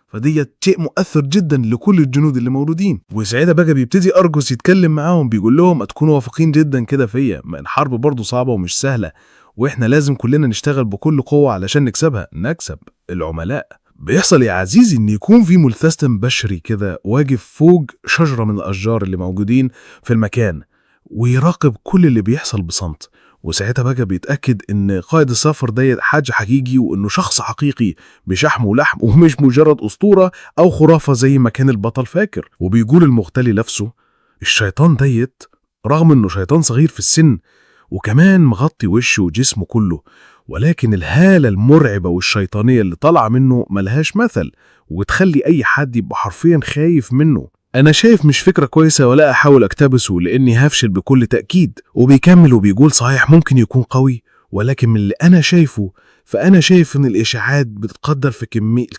فديت شيء مؤثر جدا لكل الجنود اللي موجودين. وساعتها بقى بيبتدي أرجوس يتكلم معاهم، بيقول لهم تكونوا واثقين جدا كده فيا، ما الحرب برضو صعبة ومش سهلة، واحنا لازم كلنا نشتغل بكل قوة علشان نكسبها، نكسب العملاء. بيحصل يا عزيزي ان يكون في ملتزم بشري كده واقف فوق شجرة من الاشجار اللي موجودين في المكان ويراقب كل اللي بيحصل بصمت. وساعتها بقى بيتأكد ان قائد السفر ده حاجة حقيقي وانه شخص حقيقي بشحم ولحم ومش مجرد اسطورة او خرافة زي ما كان البطل فاكر. وبيقول المختلي نفسه الشيطان ديت رغم انه شيطان صغير في السن وكمان مغطي وشه وجسمه كله، ولكن الهالة المرعبة والشيطانية اللي طالعة منه ملهاش مثل وتخلي اي حد يبقى حرفيا خايف منه. أنا شايف مش فكرة كويسة ولا أحاول أكتبسه لأني هفشل بكل تأكيد. وبيكمل وبيقول صحيح ممكن يكون قوي، ولكن من اللي أنا شايفه فأنا شايف إن الإشاعات بتتقدر في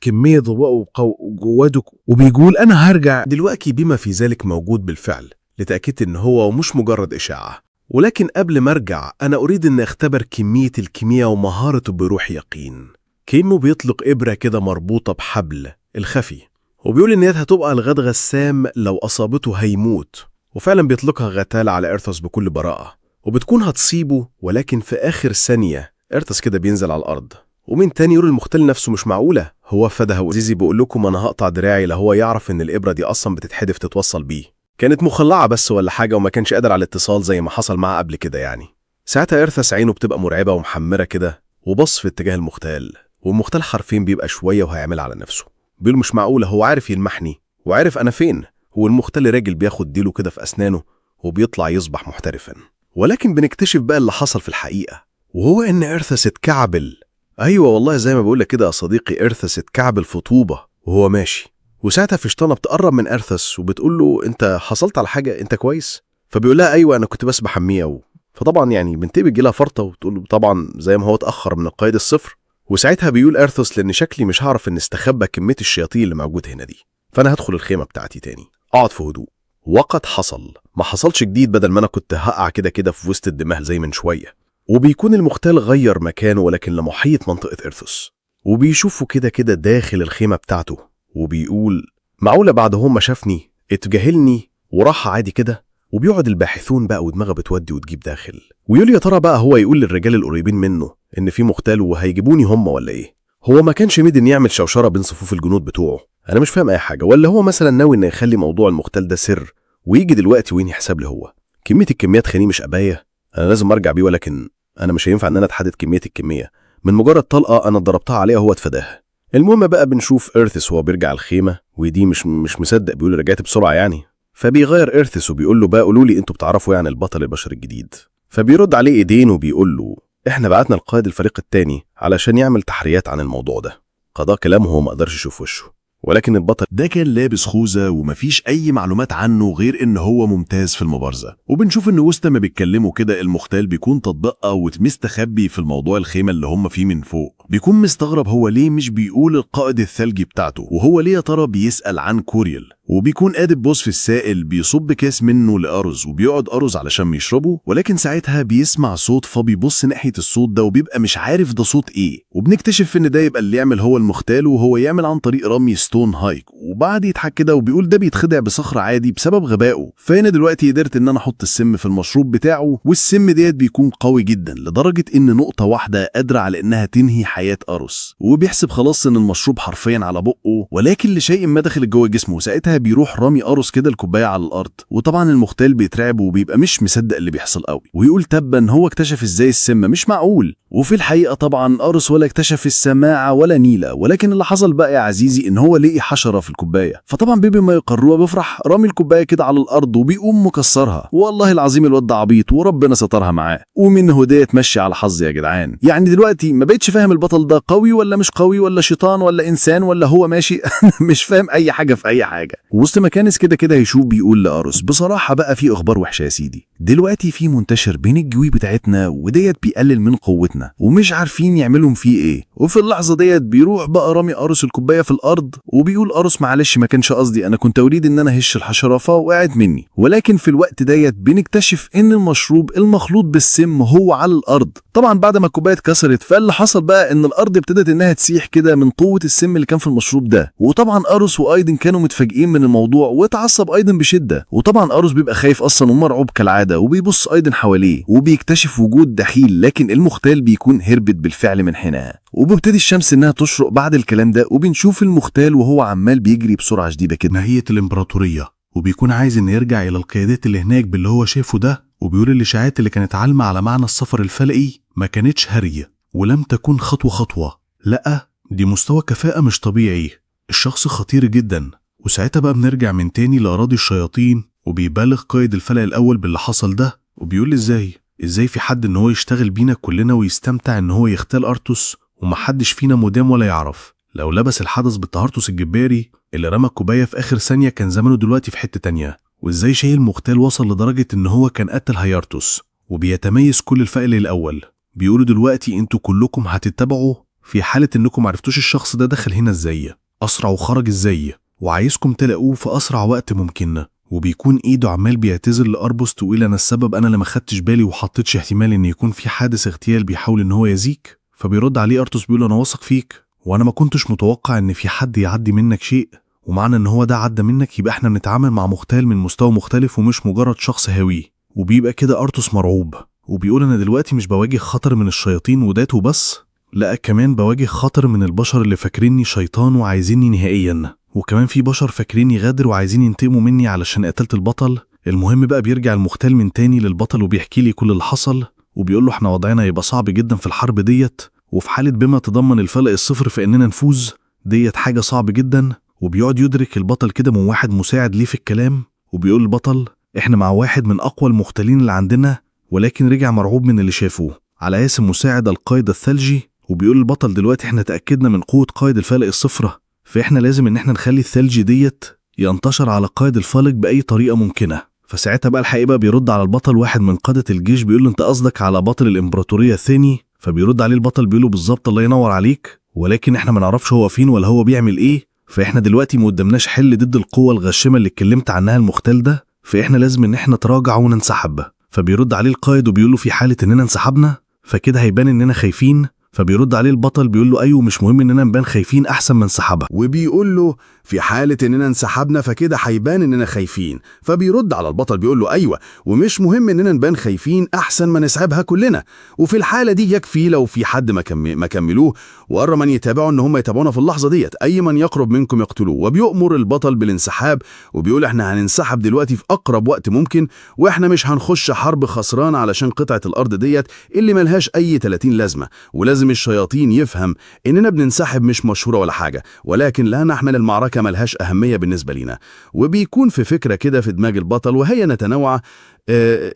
كمية ضوء وقوته. وبيقول أنا هرجع دلوقتي بما في ذلك موجود بالفعل لتأكيد إن هو مش مجرد إشاعة. ولكن قبل ما أرجع أنا أريد أن أختبر كمية الكيمياء ومهارته بروح يقين. كأنه بيطلق إبرة كده مربوطة بحبل الخفي، وبيقول إن هتبقى الغدغة السام لو أصابته هيموت، وفعلا بيطلقها غتال على إرثوس بكل براءة وبتكون هتصيبه. ولكن في آخر ثانية إرثوس كده بينزل على الأرض ومين تاني يقول المختل نفسه مش معقولة، هو فدها وزيزي بيقول لكم أنا هقطع دراعي لا هو يعرف إن الإبرة دي أصلا بتتحدف تتوصل بيه، كانت مخلعة بس ولا حاجة وما كانش قادر على الاتصال زي ما حصل معاه قبل كده يعني. ساعتها إرثس عينه بتبقى مرعبة ومحمرة كده وبص في اتجاه المختال، والمختال حرفين بيبقى شوية وهيعمل على نفسه، بيقول مش معقولة هو عارف يلمحني وعارف أنا فين، هو المختال راجل بياخد ديله كده في أسنانه وبيطلع يصبح محترفا. ولكن بنكتشف بقى اللي حصل في الحقيقة، وهو إن إرثس اتكعبل. أيوة والله زي ما بقولك كده يا صديقي، إرثس اتكعبل في طوبة وهو ماشي، وساعتها فشطانة بتقرب من إرثس وبتقول له أنت حصلت على حاجة، أنت كويس؟ فبيقول لها أيوة أنا كنت بسبح حمية فطبعا يعني بنتي بتجي لها فرطة وتقول له طبعا زي ما هو اتأخر من القيد الصفر. وساعتها بيقول إرثس لأن شكلي مش هعرف إن استخبى كمية الشياطين اللي موجود هنا دي، فأنا هدخل الخيمة بتاعتي تاني أقعد في هدوء. وقد حصل، ما حصلش جديد بدل ما أنا كنت هقع كده في وسط الدماغ زي من شوية. وبيكون المختال غير مكانه ولكن لمحيط منطقة إرثس، وبيشوفه كده داخل الخيمة بتاعته، وبيقول معقولة بعد هم شافني اتجاهلني وراح عادي كده. وبيقعد الباحثون بقى ودماغه بتودي وتجيب داخل، ويقول يا ترى بقى هو يقول للرجال القريبين منه إن في مختال وهيجيبوني هم ولا إيه؟ هو ما كانش مدن يعمل شوشرة بين صفوف الجنود بتوعه، أنا مش فاهم أي حاجة، ولا هو مثلا ناوي إنه يخلي موضوع المختال ده سر ويجي دلوقتي وين يحسب لي هو الكميات خانيه مش قباية، أنا لازم أرجع بيه، ولكن أنا مش هينفع إن أنا أتحدد الكمية من مجرد طلقة أنا ضربتها عليها هو اتفداها. المهم بقى بنشوف إرثس وهو بيرجع الخيمة، ودي مش مصدق، بيقول رجعت بسرعة يعني. فبيغير إرثس وبيقول له بقى قولوا لي انتوا بتعرفوا يعني البطل البشري الجديد؟ فبيرد عليه ايدين وبيقول له احنا بعتنا القائد الفريق التاني علشان يعمل تحريات عن الموضوع ده. قضاء كلامه هو ما قدرش يشوف وشه، ولكن البطل ده كان لابس خوذة ومفيش أي معلومات عنه غير إن هو ممتاز في المبارزة. وبنشوف إن وسط ما بيتكلموا كده المختال بيكون تطبقه ومستخبي في الموضوع الخيمة اللي هم فيه من فوق، بيكون مستغرب هو ليه مش بيقول القائد الثلجي بتاعته، وهو ليه يا ترى بيسأل عن كوريل، وبيكون قادب بوس في السائل بيصب كاس منه لأرز وبيقعد أرز علشان يشربه، ولكن ساعتها بيسمع صوت فبيبص ناحية الصوت ده وبيبقى مش عارف ده صوت إيه، وبنكتشف إن ده يبقى اللي يعمل هو المختال، وهو يعمل عن طريق رمي ستون هايك، وبعد يضحك كده وبيقول ده بيتخدع بصخر عادي بسبب غبائه، فأنا دلوقتي قدرت إن أنا أحط السم في المشروب بتاعه، والسم ديت بيكون قوي جدا لدرجة إن نقطة واحدة قادرة على إنها تنهي حياة أرز، وبيحسب خلاص إن المشروب حرفيا على بقه، ولكن لشيء ما دخل جوه جسمه، ساعتها بيروح رامي أرز كده الكوباية على الأرض، وطبعا المختال بيترعب وبيبقى مش مصدق اللي بيحصل قوي، ويقول تبا هو اكتشف إزاي السم مش معقول. وفي الحقيقة طبعا أرز ولا اكتشف السماعة ولا نيلة، ولكن اللي حصل بقى يا عزيزي إن هو لقي حشرة في الكوباية، فطبعا بيبي ما يقرروها بيفرح رامي الكوباية كده على الأرض وبيقوم مكسرها، والله العظيم الواد ده عبيط وربنا سترها معاه، ومن هدية تمشي على حظ يا جدعان. يعني دلوقتي ما بقتش فاهم البطل ده قوي ولا مش قوي ولا شيطان ولا إنسان ولا هو ماشي مش فاهم أي حاجة في أي حاجة. وسط ما كانس كده هيشوف بيقول لأرز بصراحة بقى في أخبار وحشة يا سيدي، دلوقتي في منتشر بين الجوي بتاعتنا وديت بيقلل من قوتنا ومش عارفين يعملهم فيه ايه. وفي اللحظة ديت بيروح بقى رامي أرز الكوباية في الأرض وبيقول أرز معلش ما كانش قصدي، أنا كنت أريد إن أنا هش الحشرة فوقعت مني. ولكن في الوقت ديت بنكتشف إن المشروب المخلوط بالسم هو على الأرض. طبعا بعد ما الكوباية اتكسرت فاللي حصل بقى إن الأرض ابتدت إنها تسيح كده من قوة السم اللي كان في المشروب ده. وطبعا أرز وأيدن كانوا متفاجئين من الموضوع واتعصب أيدن بشدة، وطبعا أرز بيبقى خايف أصلا ومرعوب كالعادة وبيبص أيدن حواليه وبيكتشف وجود دخيل، لكن المختال بيكون هربت بالفعل من حينها. وببتدي الشمس إنها تشرق بعد الكلام ده، وبنشوف المختال وهو عمال بيجري بسرعة شديدة كده ناحية الإمبراطورية، وبيكون عايز إن يرجع إلى القيادات اللي هناك باللي هو شافه ده. وبيقول الإشاعات اللي كانت عالمة على معنى السفر الفلكي ما كانتش هرية ولم تكن خطوة، لأ دي مستوى كفاءة مش طبيعي، الشخص خطير جدا. وساعتها بقى بنرجع من تاني لأراضي الشياطين، وبيبالغ قائد الفلك الأول باللي حصل ده، وبيقول إزاي في حد إن هو يشتغل بينا كلنا ويستمتع إن هو يغتال أرتوس ومحدش فينا مدام ولا يعرف. لو لبس الحدث بالتهرطس الجباري اللي رمى الكوباية في آخر ثانية كان زمانه دلوقتي في حتة تانية. وإزاي شيء المختال وصل لدرجة إن هو كان قتل هيارتوس وبيتميز كل الفائل الأول. بيقولوا دلوقتي انتوا كلكم هتتبعوا في حالة إنكم معرفتوش الشخص ده دخل هنا إزاي، أسرع وخرج إزاي، وعايزكم تلاقوه في أسرع وقت ممكن. وبيكون إيده عمال بيعتذر لأربوس تقول أنا السبب، أنا اللي ما خدتش بالي وحطيتش احتمال إن يكون في حادث اغتيال بيحاول إن هو يزيك. فبيرد عليه أرتوس بيقول أنا واثق فيك وأنا ما كنتش متوقع إن في حد يعدي منك شيء، ومعنى إن هو ده عدى منك يبقى إحنا بنتعامل مع مختال من مستوى مختلف ومش مجرد شخص هاوي. وبيبقى كده أرتوس مرعوب وبيقول أنا دلوقتي مش بواجه خطر من الشياطين ودات وبس، لا كمان بواجه خطر من البشر اللي فاكريني شيطان وعايزيني نهائيا، وكمان في بشر فاكريني غادر وعايزين ينتقموا مني علشان قتلت البطل. المهم بقى بيرجع المختال من تاني للبطل وبيحكي لي كل اللي حصل، وبيقول له احنا وضعنا يبقى صعب جدا في الحرب ديت، وفي حالة بما تضمن الفلق الصفر فإننا نفوز ديت حاجة صعب جدا. وبيقعد يدرك البطل كده من واحد مساعد ليه في الكلام، وبيقول البطل احنا مع واحد من أقوى المختالين اللي عندنا، ولكن رجع مرعوب من اللي شافوه على اسم مساعد القائد الثلجي. وبيقول البطل دلوقتي احنا تأكدنا من قوة قائد الفلق الصفرة، فاحنا لازم ان احنا نخلي الثلج ديت ينتشر على قائد الفلق بأي طريقة ممكنة. فساعتها بقى الحقيقة بيرد على البطل واحد من قادة الجيش بيقول له انت قصدك على بطل الامبراطورية الثاني؟ فبيرد عليه البطل بيقول له بالظبط الله ينور عليك، ولكن احنا ما نعرفش هو فين ولا هو بيعمل ايه، فاحنا دلوقتي ما قدامناش حل ضد القوة الغشمة اللي اتكلمت عنها المختال ده، فاحنا لازم ان احنا نتراجع وننسحب. فبيرد عليه القائد وبيقول له في حالة اننا انسحبنا فكده هيبان اننا خايفين. فبيرد عليه البطل بيقول له ايوه مش مهم اننا نبان خايفين احسن من انسحابها. وبيقول له في حالة اننا انسحبنا فكده هيبان اننا خايفين. فبيرد على البطل بيقول له ايوه ومش مهم اننا نبان خايفين احسن ما نسحبها كلنا، وفي الحالة دي يكفي لو في حد ما كملوه وقرر من يتابعوا ان هم يتابعونا في اللحظة ديت، اي من يقرب منكم يقتلوه. وبيؤمر البطل بالانسحاب وبيقول احنا هننسحب دلوقتي في اقرب وقت ممكن، واحنا مش هنخش حرب خسران علشان قطعة الارض ديت اللي ملهاش اي 30 لازمة. ولازم الشياطين يفهم اننا بننسحب مش مشهورة ولا حاجة، ولكن لا نحمل المعركة ملهاش أهمية بالنسبة لنا. وبيكون في فكرة كده في دماغ البطل وهي نتنوع،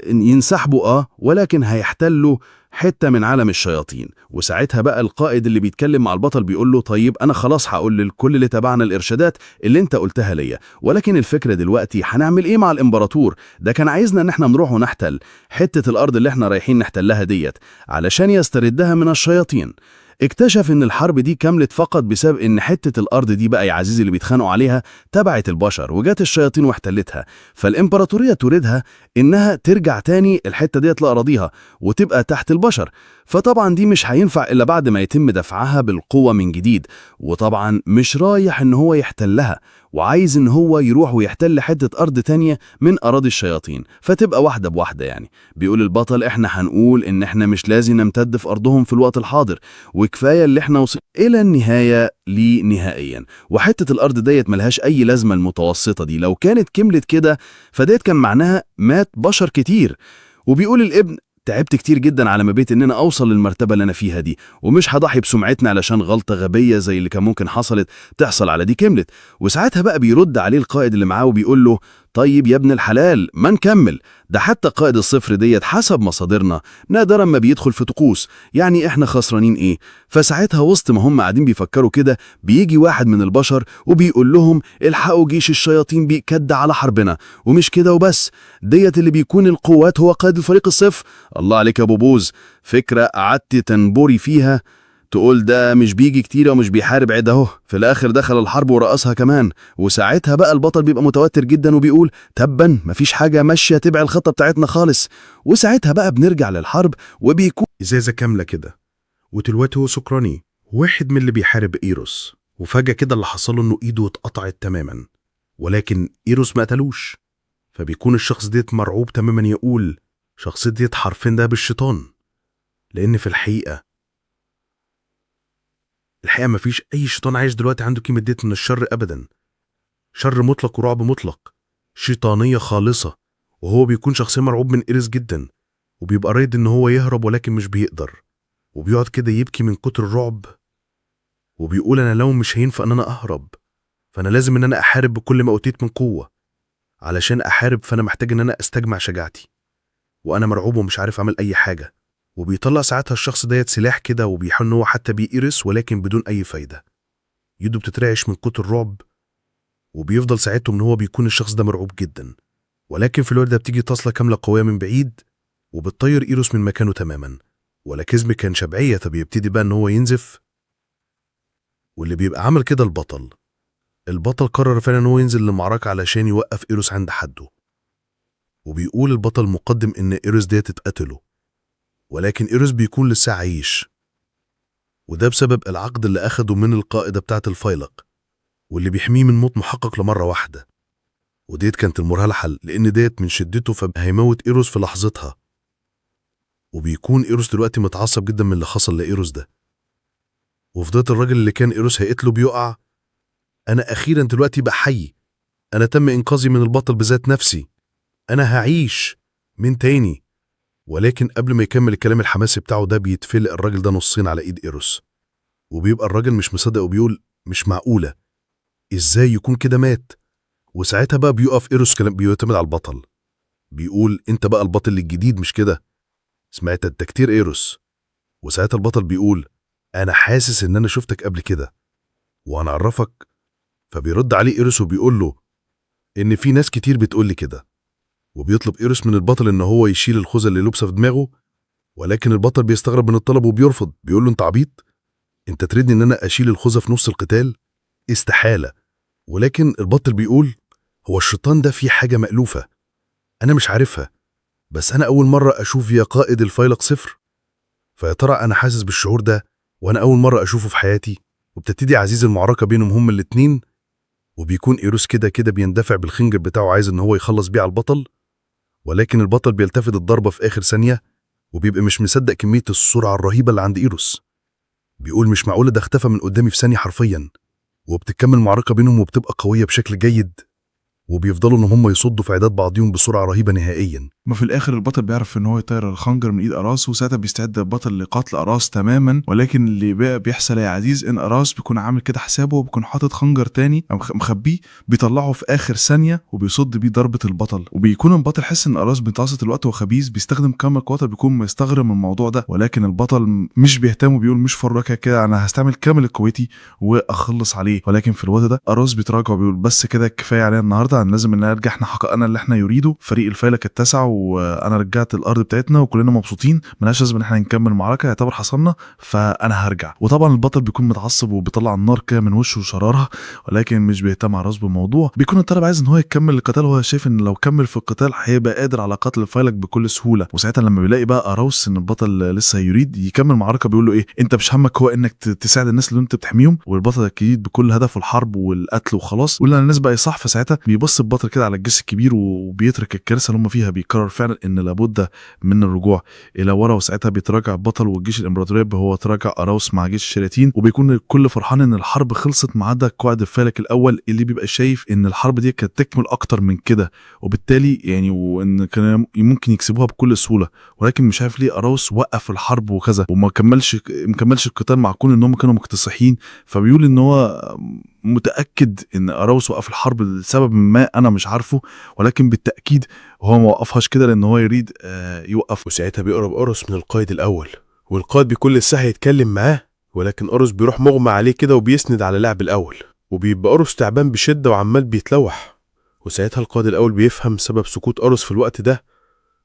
ينسحبوا ولكن هيحتلوا حتة من عالم الشياطين. وساعتها بقى القائد اللي بيتكلم مع البطل بيقول له طيب أنا خلاص هقول للكل اللي تبعنا الإرشادات اللي انت قلتها ليا، ولكن الفكرة دلوقتي هنعمل ايه مع الإمبراطور ده؟ كان عايزنا ان احنا نروح ونحتل حتة الأرض اللي احنا رايحين نحتلها ديت علشان يستردها من الشياطين. اكتشف ان الحرب دي كملت فقط بسبب ان حتة الارض دي بقى يا عزيزي اللي بيتخانقوا عليها تبعت البشر وجات الشياطين واحتلتها، فالامبراطورية تريدها انها ترجع تاني الحتة ديت لأراضيها وتبقى تحت البشر. فطبعا دي مش هينفع الا بعد ما يتم دفعها بالقوة من جديد، وطبعا مش رايح ان هو يحتلها وعايز ان هو يروح ويحتل حتة ارض تانية من اراضي الشياطين، فتبقى واحدة بواحدة يعني. بيقول البطل احنا هنقول ان احنا مش لازم نمتد في ارضهم في الوقت الحاضر، وكفاية اللي احنا وصلنا الى النهاية ليه نهائيا، وحتة الارض ديت ملهاش اي لازمة المتوسطة دي، لو كانت كملت كده فديت كان معناها مات بشر كتير. وبيقول الابن تعبت كتير جدا على ما بيت اننا اوصل للمرتبة اللي انا فيها دي، ومش هضحي بسمعتنا علشان غلطة غبية زي اللي كان ممكن تحصل على دي كملت. وساعتها بقى بيرد عليه القائد اللي معاه وبيقول له طيب يا ابن الحلال ما نكمل، ده حتى قائد الصفر ديت حسب مصادرنا نادرا ما بيدخل في طقوس، يعني احنا خسرانين ايه؟ فساعتها وسط ما هم قاعدين بيفكروا كده بيجي واحد من البشر وبيقول لهم الحقوا جيش الشياطين بيكد على حربنا. ومش كده وبس، ديت اللي بيكون القوات هو قائد الفريق الصفر. الله عليك يا ابو بوز، فكرة قعدت تنبري فيها تقول ده مش بيجي كتير ومش بيحارب عده اهو، في الاخر دخل الحرب ورقصها كمان. وساعتها بقى البطل بيبقى متوتر جدا وبيقول تبا مفيش حاجة ماشية تبع الخطة بتاعتنا خالص. وساعتها بقى بنرجع للحرب وبيكون ازازة كاملة كده وتلوته هو سكراني واحد من اللي بيحارب ايروس، وفجأة كده اللي حصله انه ايده اتقطعت تماما، ولكن ايروس ما قتلوش. فبيكون الشخص ديت مرعوب تماما يقول شخص ديت حرفين ده بالشيطان، لان في الحقيقة مفيش أي شيطان عايش دلوقتي عنده قيمة ديت من الشر أبدا. شر مطلق ورعب مطلق، شيطانية خالصة. وهو بيكون شخصيا مرعوب من إيريس جدا، وبيبقى رايد إن هو يهرب ولكن مش بيقدر، وبيقعد كده يبكي من كتر الرعب، وبيقول أنا لو مش هينفع إن أنا أهرب فأنا لازم إن أنا أحارب بكل ما أوتيت من قوة. علشان أحارب فأنا محتاج إن أنا أستجمع شجاعتي، وأنا مرعوب ومش عارف أعمل أي حاجة. وبيطلع ساعتها الشخص ديت سلاح كده وبيحاول ان هو حتى بيقرص ولكن بدون اي فايده، يده بتترعش من كتر الرعب، وبيفضل ساعتهم ان هو بيكون الشخص ده مرعوب جدا. ولكن في الوقت ده بتيجي تصله كامله قويه من بعيد وبتطير ايروس من مكانه تماما، ولكزم كان شبعيه فبيبتدي بقى ان هو ينزف. واللي بيبقى عمل كده البطل قرر فعلا ان هو ينزل للمعركه علشان يوقف ايروس عند حده. وبيقول البطل مقدم ان ايروس ديت اتقتله، ولكن إيروس بيكون لسه عايش، وده بسبب العقد اللي أخده من القائدة بتاعة الفيلق واللي بيحميه من موت محقق لمرة واحدة. وديت كانت المرهلة حل، لأن ديت من شدته فهيموت إيروس في لحظتها. وبيكون إيروس دلوقتي متعصب جدا من اللي حصل لإيروس ده، وفضلت الراجل اللي كان إيروس هيقتله بيقع. أنا أخيرا دلوقتي بقى حي، أنا تم إنقاذي من البطل بذات نفسي، أنا هعيش من تاني. ولكن قبل ما يكمل الكلام الحماسي بتاعه ده بيتفلق الراجل ده نصين على إيد إيروس، وبيبقى الراجل مش مصدق وبيقول مش معقولة، إزاي يكون كده مات؟ وساعتها بقى بيقف إيروس كلام بيعتمد على البطل، بيقول أنت بقى البطل الجديد مش كده؟ سمعت أنت كتير إيروس. وساعتها البطل بيقول أنا حاسس إن أنا شفتك قبل كده وأنا أعرفك. فبيرد عليه إيروس وبيقول له إن في ناس كتير بتقول لي كده، وبيطلب إيروس من البطل إن هو يشيل الخوذة اللي لابسها في دماغه. ولكن البطل بيستغرب من الطلب وبيرفض، بيقول له أنت عبيط؟ أنت تريدني إن أنا أشيل الخوذة في نص القتال؟ استحالة. ولكن البطل بيقول هو الشيطان ده فيه حاجة مألوفة أنا مش عارفها، بس أنا أول مرة أشوف يا قائد الفيلق صفر، فيا ترى أنا حاسس بالشعور ده وأنا أول مرة أشوفه في حياتي. وبتبتدي عزيز المعركة بينهم هما الاتنين، وبيكون إيروس كده بيندفع بالخنجر بتاعه عايز إن هو يخلص بيه على البطل. ولكن البطل بيلتفت الضربة في آخر ثانية وبيبقى مش مصدق كمية السرعة الرهيبة اللي عند إيروس، بيقول مش معقولة ده اختفى من قدامي في ثانية حرفيا. وبتكمل معركة بينهم وبتبقى قوية بشكل جيد، وبيفضلوا ان هم يصدوا في عداد بعضهم بسرعه رهيبه نهائيا. ما في الاخر البطل بيعرف ان هو يطير الخنجر من ايد اراس، وساعتها بيستعد البطل لقتل اراس تماما. ولكن اللي بقى بيحصل يا عزيز ان اراس بيكون عامل كده حسابه وبيكون حاطط خنجر تاني مخبيه، بيطلعه في اخر ثانيه وبيصد بيه ضربه البطل. وبيكون البطل حس ان اراس بيتعصت الوقت وخبيث بيستخدم كم القوه، بيكون مستغرب من الموضوع ده. ولكن البطل مش بيهتم وبيقول مش فركه كده، انا هستعمل كامل قوتي واخلص عليه. ولكن في الوقت ده اراس بيتراجع وبيقول بس كده كفايه علينا النهارده، لازم ان نرجع، احنا حققنا اللي احنا يريده، فريق الفيلق اتسع وانا رجعت الارض بتاعتنا وكلنا مبسوطين، ملهاش لازم ان احنا نكمل المعركه، يعتبر حصلنا، فانا هرجع. وطبعا البطل بيكون متعصب وبيطلع النار كده من وشه وشرارها، ولكن مش بيهتم على راس بالموضوع. بيكون الطالب عايز ان هو يكمل القتال، وهو شايف ان لو كمل في القتال هيبقى قادر على قتل الفيلق بكل سهوله. وساعتها لما بيلاقي بقى اراوس ان البطل لسه يريد يكمل المعركه بيقول له ايه، انت مش همك هو انك تساعد الناس اللي انت بتحميهم؟ والبطل اكيد بكل هدفه الحرب والقتل وخلاص، ولا الناس بقى يصح. فساعتها بيبص البطل كده على الجيش الكبير وبيترك الكارثه اللي هم فيها، بيقرر فعلا ان لابد من الرجوع الى ورا. وساعتها بيتراجع البطل والجيش الامبراطوري، هو تراجع اراوس مع جيش الشياطين، وبيكون الكل فرحان ان الحرب خلصت ما عدا قائد الفيلق الاول اللي بيبقى شايف ان الحرب دي كانت تكمل اكتر من كده، وبالتالي يعني وان كان ممكن يكسبوها بكل سهوله. ولكن مش عارف ليه اراوس وقف الحرب وكذا وما كملش القتال مع كون ان هم كانوا مكتسحين. فبيقول ان هو متاكد ان اراوس وقف الحرب لسبب ما انا مش عارفه، ولكن بالتاكيد هو ما وقفهاش كده لان هو يريد يوقف. وساعتها بيقرب أوروس من القائد الأول، والقائد بيكون لسه هيتكلم معاه، ولكن أوروس بيروح مغمى عليه كده وبيسند على لاعب الأول، وبيبقى أوروس تعبان بشدة وعمال بيتلوح. وساعتها القائد الأول بيفهم سبب سكوت أوروس في الوقت ده،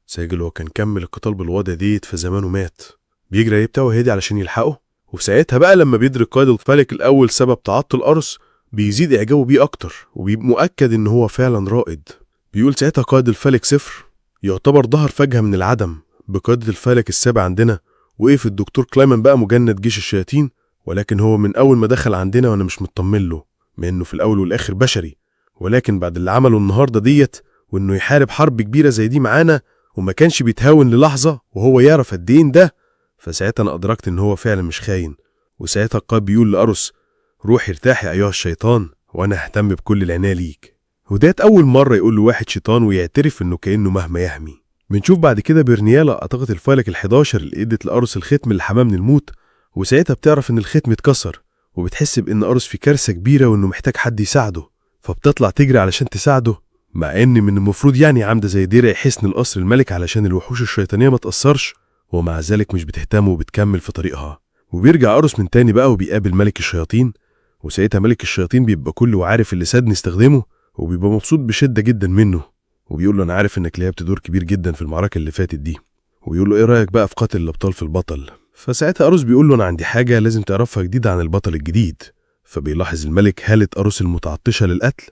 ساجل هو كان كمل القتال بالوضع ديت فزمانه مات، بيجري عليه بتاعه هادي علشان يلحقه. وساعتها بقى لما بيدرك قائد الفيلق الأول سبب تعطل أوروس بيزيد إعجابه بيه أكتر، وبيبقى مؤكد إن هو فعلا رائد. بيقول ساعتها قائد الفيلق صفر يعتبر ظهر فجأة من العدم بقيادة الفيلق السابع عندنا. وقف الدكتور كلايمان بقى مجند جيش الشياطين، ولكن هو من أول ما دخل عندنا وأنا مش مطمن له، مع إنه في الأول والآخر بشري، ولكن بعد اللي عمله النهارده ديت وإنه يحارب حرب كبيرة زي دي معانا وما كانش بيتهاون للحظة وهو يعرف قد ايه ده، فساعتها أنا أدركت إن هو فعلا مش خاين. وساعتها القائد بيقول لأروس روح ارتاح يا أيها الشيطان وأنا ههتم بكل العناية ليك. وديت أول مرة يقول له واحد شيطان ويعترف إنه كأنه مهما يهمي. بنشوف بعد كده برنيالا أعتقد الفيلق ال11 اللي ادت لأروس الختم اللي حماه من الموت، وساعتها بتعرف إن الختم اتكسر وبتحس بإن أروس في كارثة كبيرة وإنه محتاج حد يساعده، فبتطلع تجري علشان تساعده، مع إن من المفروض يعني عامدة زي درع حصن القصر الملك علشان الوحوش الشيطانية ما تأثرش، ومع ذلك مش بتهتم وبتكمل في طريقها. وبيرجع أروس من تاني بقى وبيقابل ملك الشياطين، وساعتها ملك الشياطين بيبقى كله عارف اللي ساد نستخدمه وبيبقى مبسوط بشدة جدا منه، وبيقول له أنا عارف إنك لعبت دور كبير جدا في المعركة اللي فاتت دي، ويقول له إيه رأيك بقى في قتل الأبطال في البطل؟ فساعتها أروس بيقول له أنا عندي حاجة لازم تعرفها جديدة عن البطل الجديد. فبيلاحظ الملك هالة أروس المتعطشة للقتل،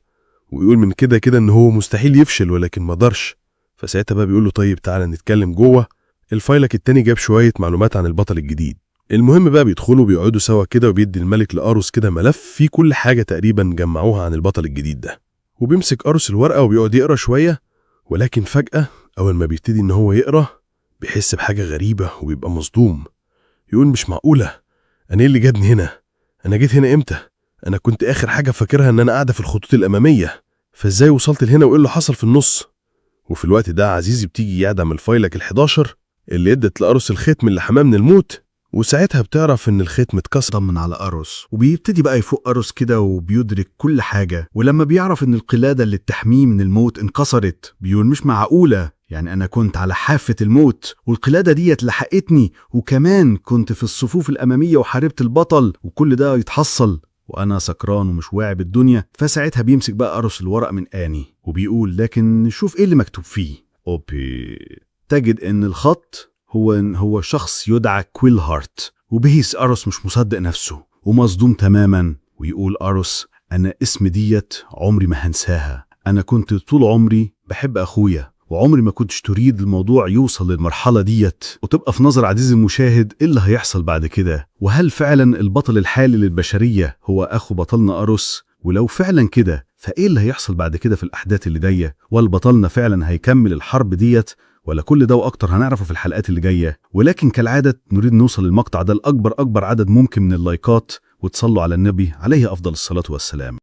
ويقول من كده إن هو مستحيل يفشل ولكن ما قدرش. فساعتها بقى بيقول له طيب تعالى نتكلم جوه. الفيلق التاني جاب شوية معلومات عن البطل الجديد. المهم بقى بيدخلوا بيقعدوا سوا كده وبيدي الملك لأروس كده ملف فيه كل حاجة تقريبا جمعوها عن البطل الجديد ده، وبيمسك أروس الورقة وبيقعد يقرأ شوية، ولكن فجأة أول ما بيبتدي إن هو يقرأ بيحس بحاجة غريبة وبيبقى مصدوم. يقول مش معقولة، أنا إيه اللي جابني هنا؟ أنا جيت هنا إمتى؟ أنا كنت آخر حاجة فاكرها إن أنا قاعدة في الخطوط الأمامية، فإزاي وصلت لهنا وإيه اللي حصل في النص؟ وفي الوقت ده عزيزي بتيجي يعدم الفايلك ال11 اللي ادت لأروس الختم اللي حماه من الموت، وساعتها بتعرف إن الختم اتكسر. طمن على أروس، وبيبتدي بقى يفوق أروس كده وبيدرك كل حاجة. ولما بيعرف إن القلادة اللي بتحميه من الموت انكسرت بيقول مش معقولة، يعني أنا كنت على حافة الموت والقلادة ديت لحقتني، وكمان كنت في الصفوف الأمامية وحاربت البطل، وكل ده يتحصل وأنا سكران ومش واعي بالدنيا. فساعتها بيمسك بقى أروس الورق من آني وبيقول لكن شوف إيه اللي مكتوب فيه. تجد إن الخط هو شخص يدعى كويل هارت، وبهيس أروس مش مصدق نفسه ومصدوم تماما، ويقول أروس أنا اسم ديت عمري ما هنساها، أنا كنت طول عمري بحب أخويا وعمري ما كنتش تريد الموضوع يوصل للمرحلة ديت. وتبقى في نظر عزيزي المشاهد إيه اللي هيحصل بعد كده، وهل فعلا البطل الحالي للبشرية هو أخو بطلنا أروس؟ ولو فعلا كده فإيه اللي هيحصل بعد كده في الأحداث اللي جاية؟ والبطلنا فعلا هيكمل الحرب ديت ولا كل ده وأكتر هنعرفه في الحلقات اللي جاية؟ ولكن كالعادة نريد نوصل للمقطع ده لأكبر عدد ممكن من اللايكات، وتصلوا على النبي عليه أفضل الصلاة والسلام.